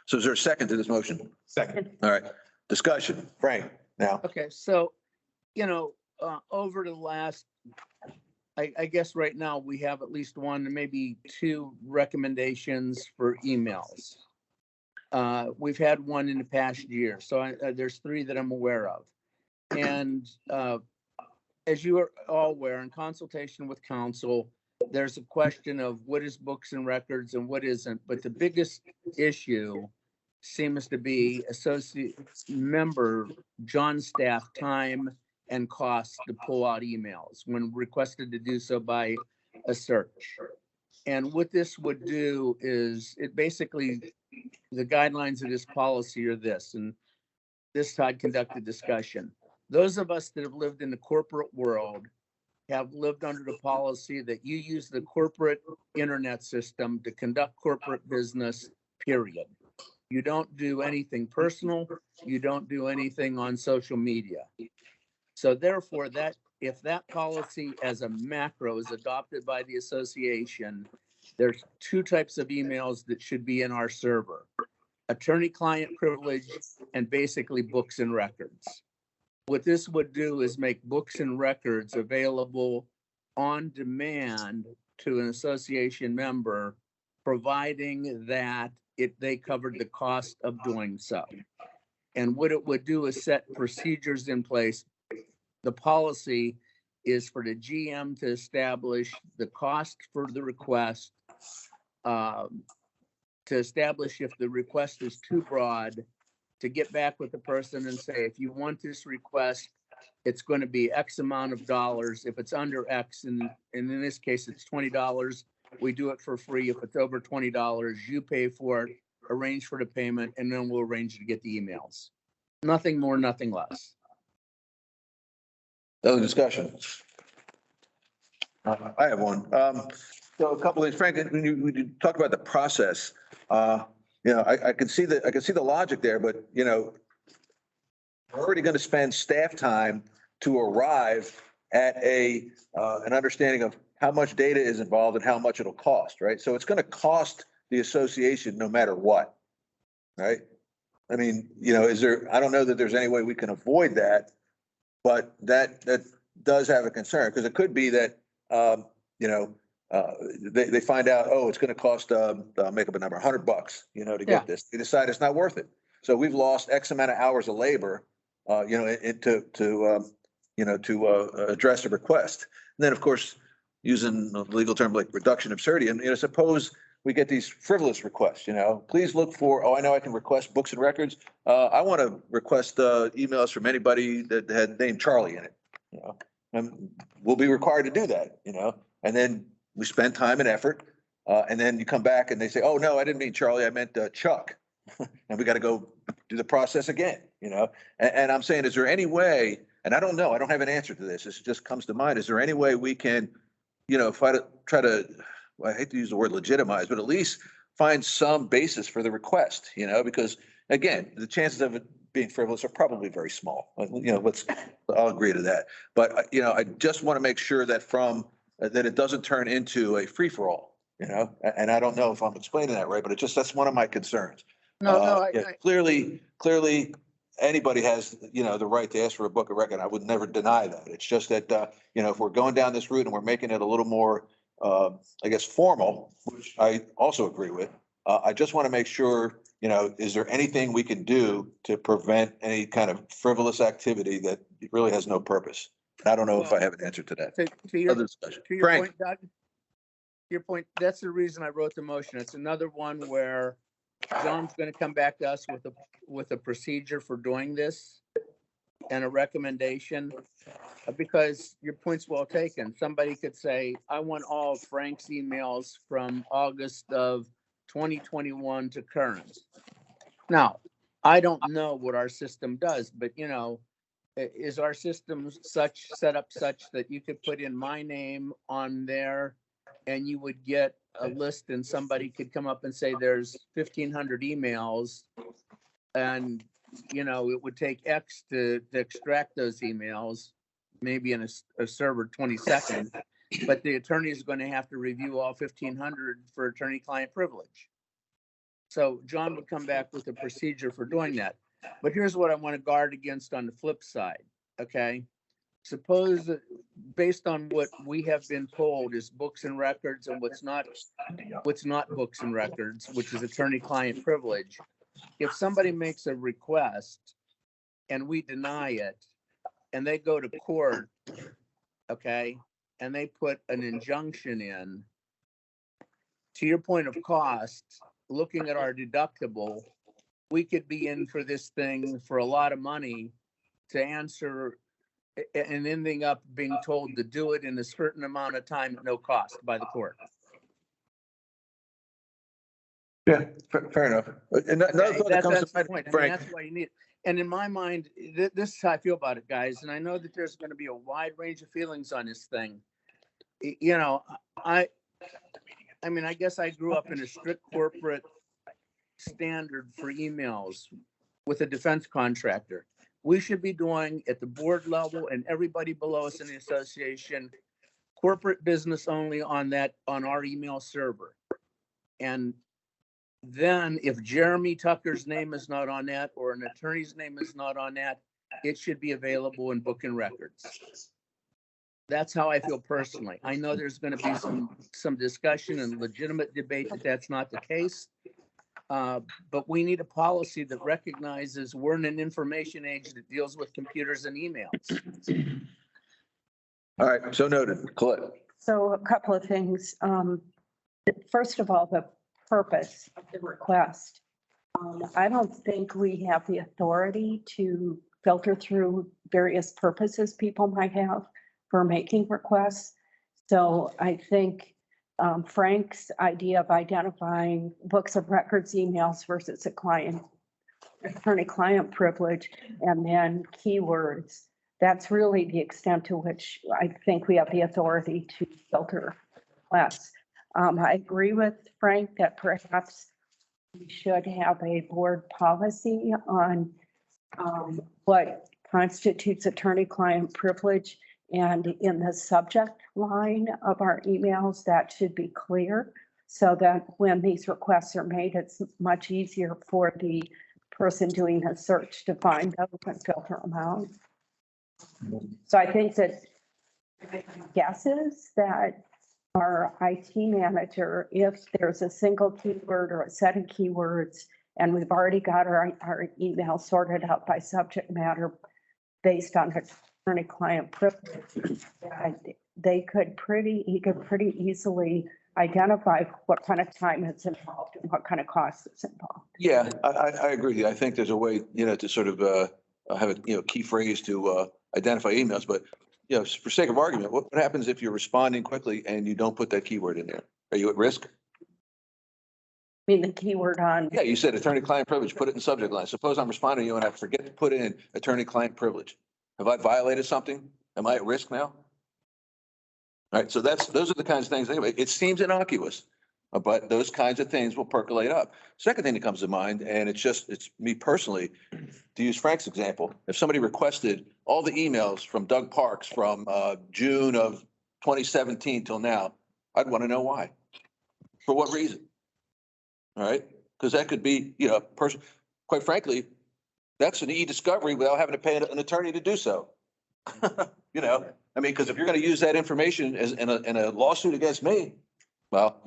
So is there a second to this motion?
Second.
All right. Discussion. Frank, now.
Okay, so, over the last, I guess right now we have at least one, maybe two recommendations for emails. We've had one in the past year, so there's three that I'm aware of. And as you are all aware, in consultation with council, there's a question of what is books and records and what isn't. But the biggest issue seems to be associate member John staff time and costs to pull out emails when requested to do so by a search. And what this would do is it basically, the guidelines of this policy are this, and this Todd conducted discussion. Those of us that have lived in the corporate world have lived under the policy that you use the corporate internet system to conduct corporate business, period. You don't do anything personal. You don't do anything on social media. So therefore, that if that policy as a macro is adopted by the association, there's two types of emails that should be in our server: attorney-client privilege and basically books and records. What this would do is make books and records available on demand to an association member, providing that they covered the cost of doing so. And what it would do is set procedures in place. The policy is for the GM to establish the cost for the request, to establish if the request is too broad, to get back with the person and say, if you want this request, it's going to be X amount of dollars. If it's under X, and in this case, it's $20, we do it for free. If it's over $20, you pay for it, arrange for the payment, and then we'll arrange to get the emails. Nothing more, nothing less.
Other discussion? I have one. So a couple of things, Frank, when you talk about the process, I can see the logic there, but, we're already going to spend staff time to arrive at an understanding of how much data is involved and how much it'll cost, right? So it's going to cost the association no matter what, right? I mean, I don't know that there's any way we can avoid that, but that does have a concern, because it could be that, they find out, oh, it's going to cost, make up a number, $100, to get this. They decide it's not worth it. So we've lost X amount of hours of labor, to address a request. And then, of course, using a legal term like reduction absurdity, and suppose we get these frivolous requests, please look for, oh, I know I can request books and records. I want to request, emails from anybody that had named Charlie in it, and we'll be required to do that, and then we spend time and effort. And then you come back and they say, oh, no, I didn't mean Charlie, I meant, Chuck. And we got to go do the process again, and I'm saying, is there any way, and I don't know, I don't have an answer to this. This just comes to mind. Is there any way we can, try to, well, I hate to use the word legitimize, but at least find some basis for the request, because again, the chances of it being frivolous are probably very small. I'll agree to that. But, I just want to make sure that that it doesn't turn into a free for all, and I don't know if I'm explaining that right, but that's one of my concerns.
No,
Clearly, anybody has, the right to ask for a book of record. I would never deny that. It's just that, if we're going down this route and we're making it a little more, I guess, formal, which I also agree with, I just want to make sure, is there anything we can do to prevent any kind of frivolous activity that really has no purpose? I don't know if I have an answer to that.
To your
Frank.
point, Doug, your point, that's the reason I wrote the motion. It's another one where John's going to come back to us with a procedure for doing this and a recommendation, because your point's well taken. Somebody could say, I want all of Frank's emails from August of 2021 to current. Now, I don't know what our system does, but is our system set up such that you could put in my name on there and you would get a list, and somebody could come up and say there's 1,500 emails, and it would take X to extract those emails, maybe in a server 20 seconds, but the attorney is going to have to review all 1,500 for attorney-client privilege. So John would come back with a procedure for doing that. But here's what I want to guard against on the flip side, okay? Suppose that based on what we have been told is books and records and what's not books and records, which is attorney-client privilege. If somebody makes a request and we deny it and they go to court, okay, and they put an injunction in, to your point of cost, looking at our deductible, we could be in for this thing for a lot of money to answer, and ending up being told to do it in a certain amount of time at no cost by the court.
Yeah, fair enough. And another thought that comes
That's my
to
point.
mind, Frank.
That's why you need it. And in my mind, this is how I feel about it, guys. And I know that there's going to be a wide range of feelings on this thing. I mean, I guess I grew up in a strict corporate standard for emails with a defense contractor. We should be doing at the board level and everybody below us in the association, corporate business only on our email server. And then if Jeremy Tucker's name is not on that, or an attorney's name is not on that, it should be available in book and records. That's how I feel personally. I know there's going to be some discussion and legitimate debate that that's not the case. But we need a policy that recognizes we're in an information age that deals with computers and emails.
All right, so noted. Colette.
So a couple of things. First of all, the purpose of the request. I don't think we have the authority to filter through various purposes people might have for making requests. So I think Frank's idea of identifying books of records, emails versus attorney-client privilege, and then keywords, that's really the extent to which I think we have the authority to filter requests. I agree with Frank that perhaps we should have a board policy on what constitutes attorney-client privilege. And in the subject line of our emails, that should be clear so that when these requests are made, it's much easier for the person doing a search to find those and filter them out. So I think that my guess is that our IT manager, if there's a single keyword or a set of keywords, and we've already got our email sorted out by subject matter based on attorney-client privilege, he could pretty easily identify what kind of time is involved and what kind of cost is involved.
Yeah, I agree with you. I think there's a way, to sort of have a, key phrase to identify emails, but, for sake of argument, what happens if you're responding quickly and you don't put that keyword in there? Are you at risk?
I mean, the keyword on,
Yeah, you said attorney-client privilege, put it in the subject line. Suppose I'm responding to you and I forget to put in attorney-client privilege. Have I violated something? Am I at risk now? All right, so those are the kinds of things, anyway, it seems innocuous, but those kinds of things will percolate up. Second thing that comes to mind, and it's me personally, to use Frank's example, if somebody requested all the emails from Doug Parks from June of 2017 till now, I'd want to know why. For what reason? All right, because that could be, person, quite frankly, that's an e-discovery without having to pay an attorney to do so. Because if you're going to use that information as in a lawsuit against me, well,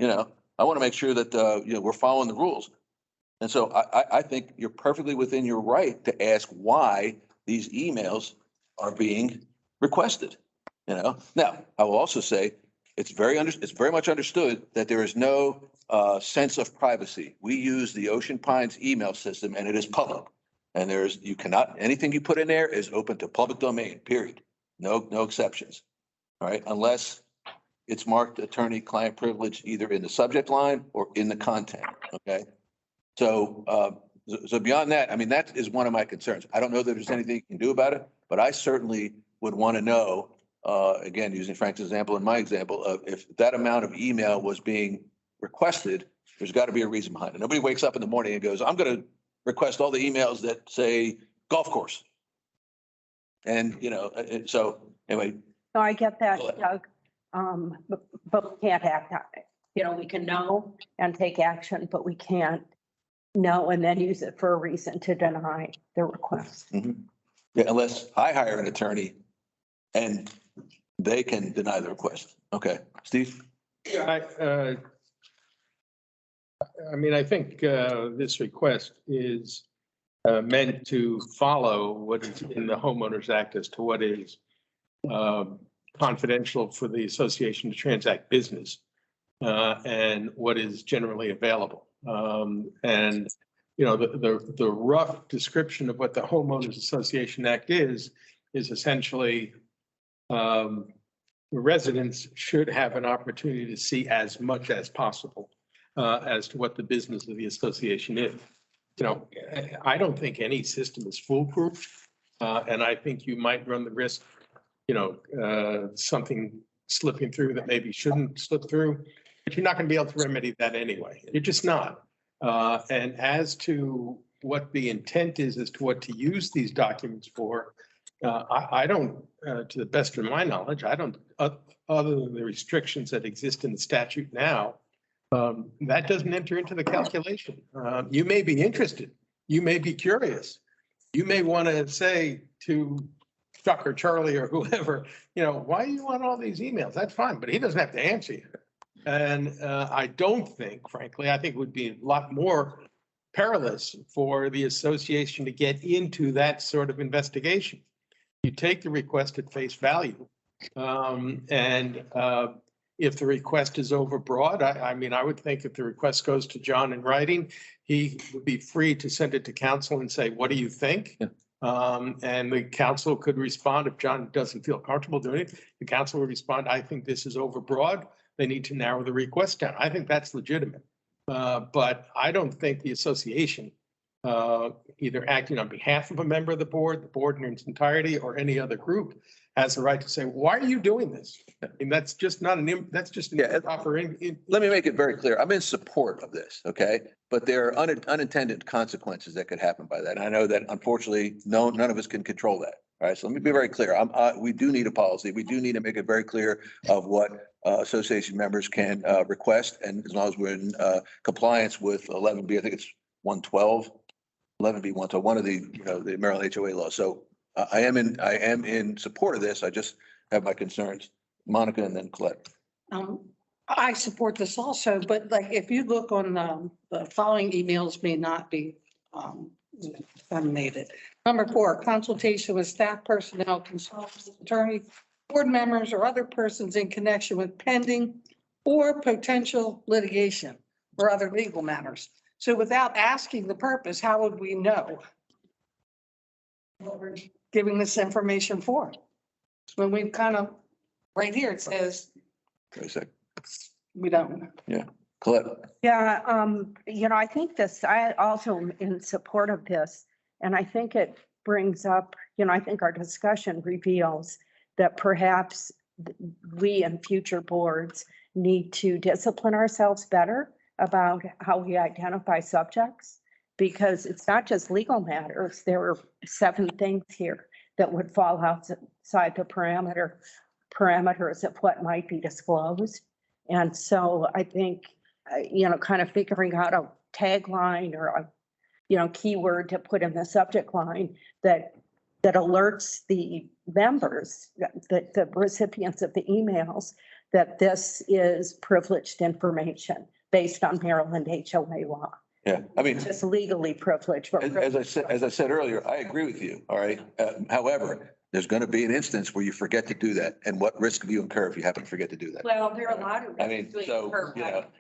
I want to make sure that, we're following the rules. And so I think you're perfectly within your right to ask why these emails are being requested, Now, I will also say it's very much understood that there is no sense of privacy. We use the Ocean Pines email system and it is public. And anything you put in there is open to public domain, period. No exceptions. All right, unless it's marked attorney-client privilege either in the subject line or in the content, okay? So beyond that, that is one of my concerns. I don't know that there's anything you can do about it, but I certainly would want to know, again, using Frank's example and my example, of if that amount of email was being requested, there's got to be a reason behind it. Nobody wakes up in the morning and goes, I'm going to request all the emails that say golf course. And, so anyway.
no, I get that, Doug. But we can't act on it. We can know and take action, but we can't know and then use it for a reason to deny the request.
Mhm. Yeah, unless I hire an attorney and they can deny the request. Okay, Steve?
Yeah, I think this request is meant to follow what is in the Homeowners Act as to what is confidential for the association to transact business and what is generally available. The rough description of what the Homeowners Association Act is essentially residents should have an opportunity to see as much as possible as to what the business of the association is. I don't think any system is foolproof. And I think you might run the risk, something slipping through that maybe shouldn't slip through, but you're not going to be able to remedy that anyway. You're just not. And as to what the intent is as to what to use these documents for, I don't, to the best of my knowledge, I don't, other than the restrictions that exist in the statute now, that doesn't enter into the calculation. You may be interested. You may be curious. You may want to say to Chuck or Charlie or whoever, why do you want all these emails? That's fine, but he doesn't have to answer you. And I don't think, frankly, I think it would be a lot more perilous for the association to get into that sort of investigation. You take the request at face value. If the request is overbroad, I would think if the request goes to John in writing, he would be free to send it to council and say, what do you think?
Yeah.
And the council could respond if John doesn't feel comfortable doing it. The council will respond, I think this is overbroad. They need to narrow the request down. I think that's legitimate. But I don't think the association, either acting on behalf of a member of the board in its entirety, or any other group, has the right to say, why are you doing this? That's just not that's just an improper.
Let me make it very clear. I'm in support of this, okay? But there are unintended consequences that could happen by that. And I know that unfortunately, none of us can control that. All right, so let me be very clear. We do need a policy. We do need to make it very clear of what association members can request. And as long as we're in compliance with 11B, I think it's 112, 11B, 112, one of the, the Maryland HOA laws. So I am in support of this. I just have my concerns. Monica and then Colette.
I support this also, but if you look on the following emails may not be disseminated. Number 4, consultation with staff personnel, consultants, attorney, board members, or other persons in connection with pending or potential litigation or other legal matters. So without asking the purpose, how would we know what we're giving this information for? When we've kind of, right here, it says
Wait a sec.
we don't.
Colette,
Yeah, I think this, I also am in support of this, and I think it brings up, I think our discussion reveals that perhaps we and future boards need to discipline ourselves better about how we identify subjects, because it's not just legal matters. There are 7 things here that would fall outside the parameters of what might be disclosed. And so I think, kind of figuring out a tagline or a, keyword to put in the subject line that alerts the members, the recipients of the emails, that this is privileged information based on Maryland HOA law.
yeah, I mean,
Just legally privileged. but
as I said earlier, I agree with you, all right? However, there's going to be an instance where you forget to do that. And what risk do you incur if you happen to forget to do that?
Well, there are a lot of.
I mean, so,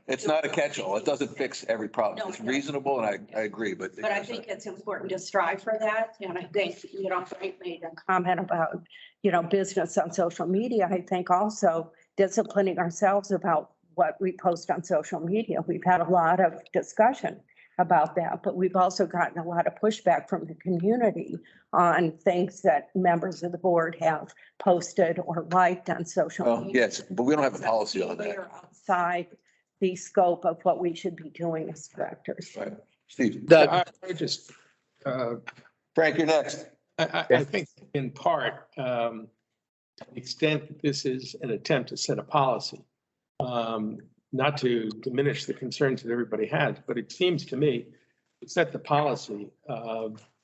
it's not a catch-all. It doesn't fix every problem.
No,
It's
no.
reasonable, and I agree, but.
But I think it's important to strive for that. And I think, Frank made a comment about, business on social media. I think also disciplining ourselves about what we post on social media. We've had a lot of discussion about that, but we've also gotten a lot of pushback from the community on things that members of the board have posted or liked on social
Well,
media.
yes, but we don't have a policy on that.
We're outside the scope of what we should be doing as directors.
Right. Steve,
Doug,
I just,
Frank, you're next.
I think in part, to the extent that this is an attempt to set a policy, not to diminish the concerns that everybody has, but it seems to me to set the policy,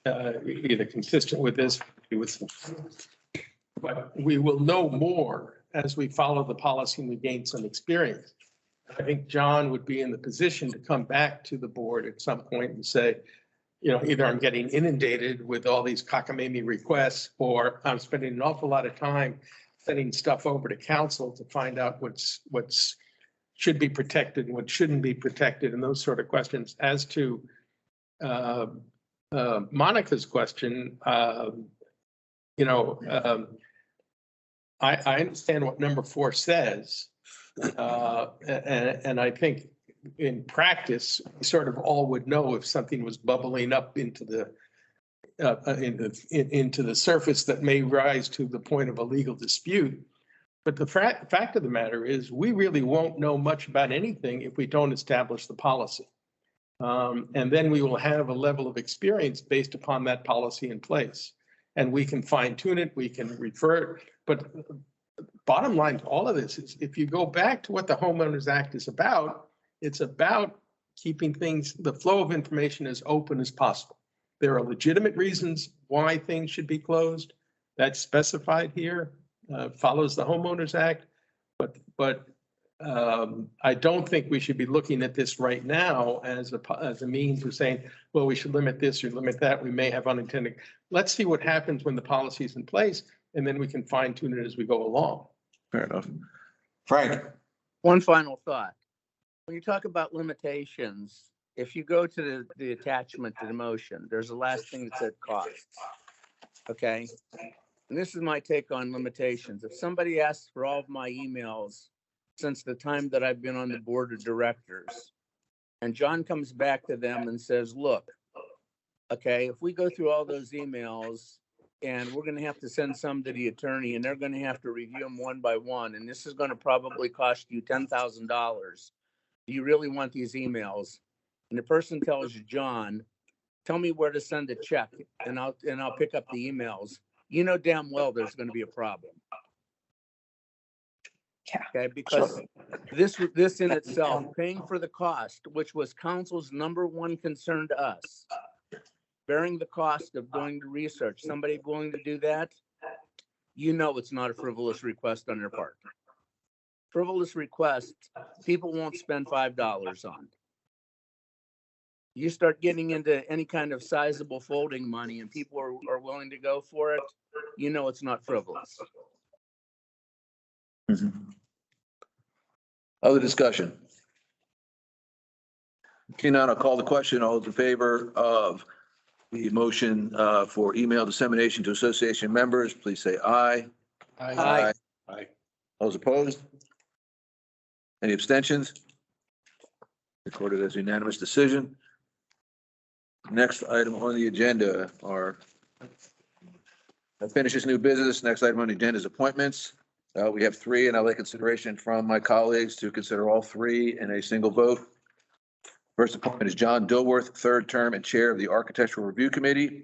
either consistent with this, but we will know more as we follow the policy and we gain some experience. I think John would be in the position to come back to the board at some point and say, either I'm getting inundated with all these cockamamie requests, or I'm spending an awful lot of time sending stuff over to council to find out what's should be protected and what shouldn't be protected, and those sort of questions. As to Monica's question, I understand what number 4 says. And I think in practice, we sort of all would know if something was bubbling up into the surface that may rise to the point of a legal dispute. But the fact of the matter is, we really won't know much about anything if we don't establish the policy. And then we will have a level of experience based upon that policy in place. And we can fine tune it, we can refer it. But bottom line to all of this is, if you go back to what the Homeowners Act is about, it's about keeping the flow of information as open as possible. There are legitimate reasons why things should be closed. That's specified here, follows the Homeowners Act. But I don't think we should be looking at this right now as a means of saying, well, we should limit this or limit that. We may have unintended. Let's see what happens when the policy is in place, and then we can fine tune it as we go along.
Fair enough. Frank,
one final thought. When you talk about limitations, if you go to the attachment to the motion, there's the last thing that said costs. Okay. And this is my take on limitations. If somebody asks for all of my emails since the time that I've been on the board of directors, and John comes back to them and says, look, okay, if we go through all those emails and we're going to have to send some to the attorney and they're going to have to review them one by one, and this is going to probably cost you $10,000. Do you really want these emails? And the person tells you, John, tell me where to send a check and I'll pick up the emails. You know damn well there's going to be a problem. Okay, because this in itself, paying for the cost, which was council's number one concern to us, bearing the cost of doing the research, somebody willing to do that, it's not a frivolous request on their part. Frivolous requests, people won't spend $5 on. You start getting into any kind of sizable folding money and people are willing to go for it, it's not frivolous.
Mm-hmm. Other discussion? Seeing none, I'll call the question. All those in favor of the motion for email dissemination to association members, please say aye.
Aye.
Aye.
Those opposed? Any abstentions? Recorded as unanimous decision. Next item on the agenda are finishes new business. Next item on the agenda is appointments. We have three, and I'd like consideration from my colleagues to consider all three in a single vote. First appointment is John Dilworth, third term and Chair of the Architectural Review Committee.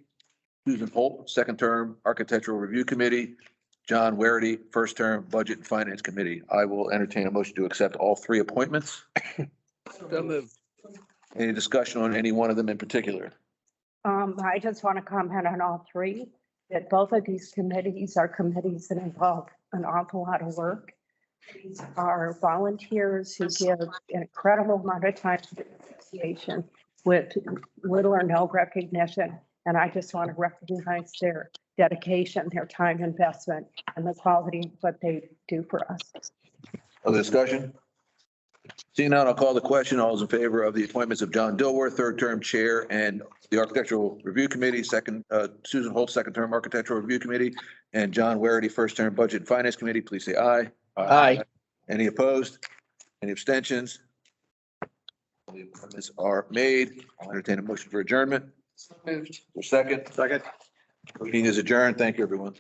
Susan Holt, second term Architectural Review Committee. John Warity, first term Budget and Finance Committee. I will entertain a motion to accept all three appointments.
So moved.
Any discussion on any one of them in particular?
I just want to comment on all three, that both of these committees are committees that involve an awful lot of work. These are volunteers who give an incredible amount of time to the association with little or no recognition. And I just want to recognize their dedication, their time investment, and the quality of what they do for us.
Other discussion? Seeing none, I'll call the question. All those in favor of the appointments of John Dilworth, third term Chair, and the Architectural Review Committee, Susan Holt, second term Architectural Review Committee, and John Warity, first term Budget and Finance Committee, please say aye.
Aye.
Any opposed? Any abstentions? The appointments are made. I'll entertain a motion for adjournment.
Moved.
For second.
Second.
Meeting is adjourned. Thank you, everyone.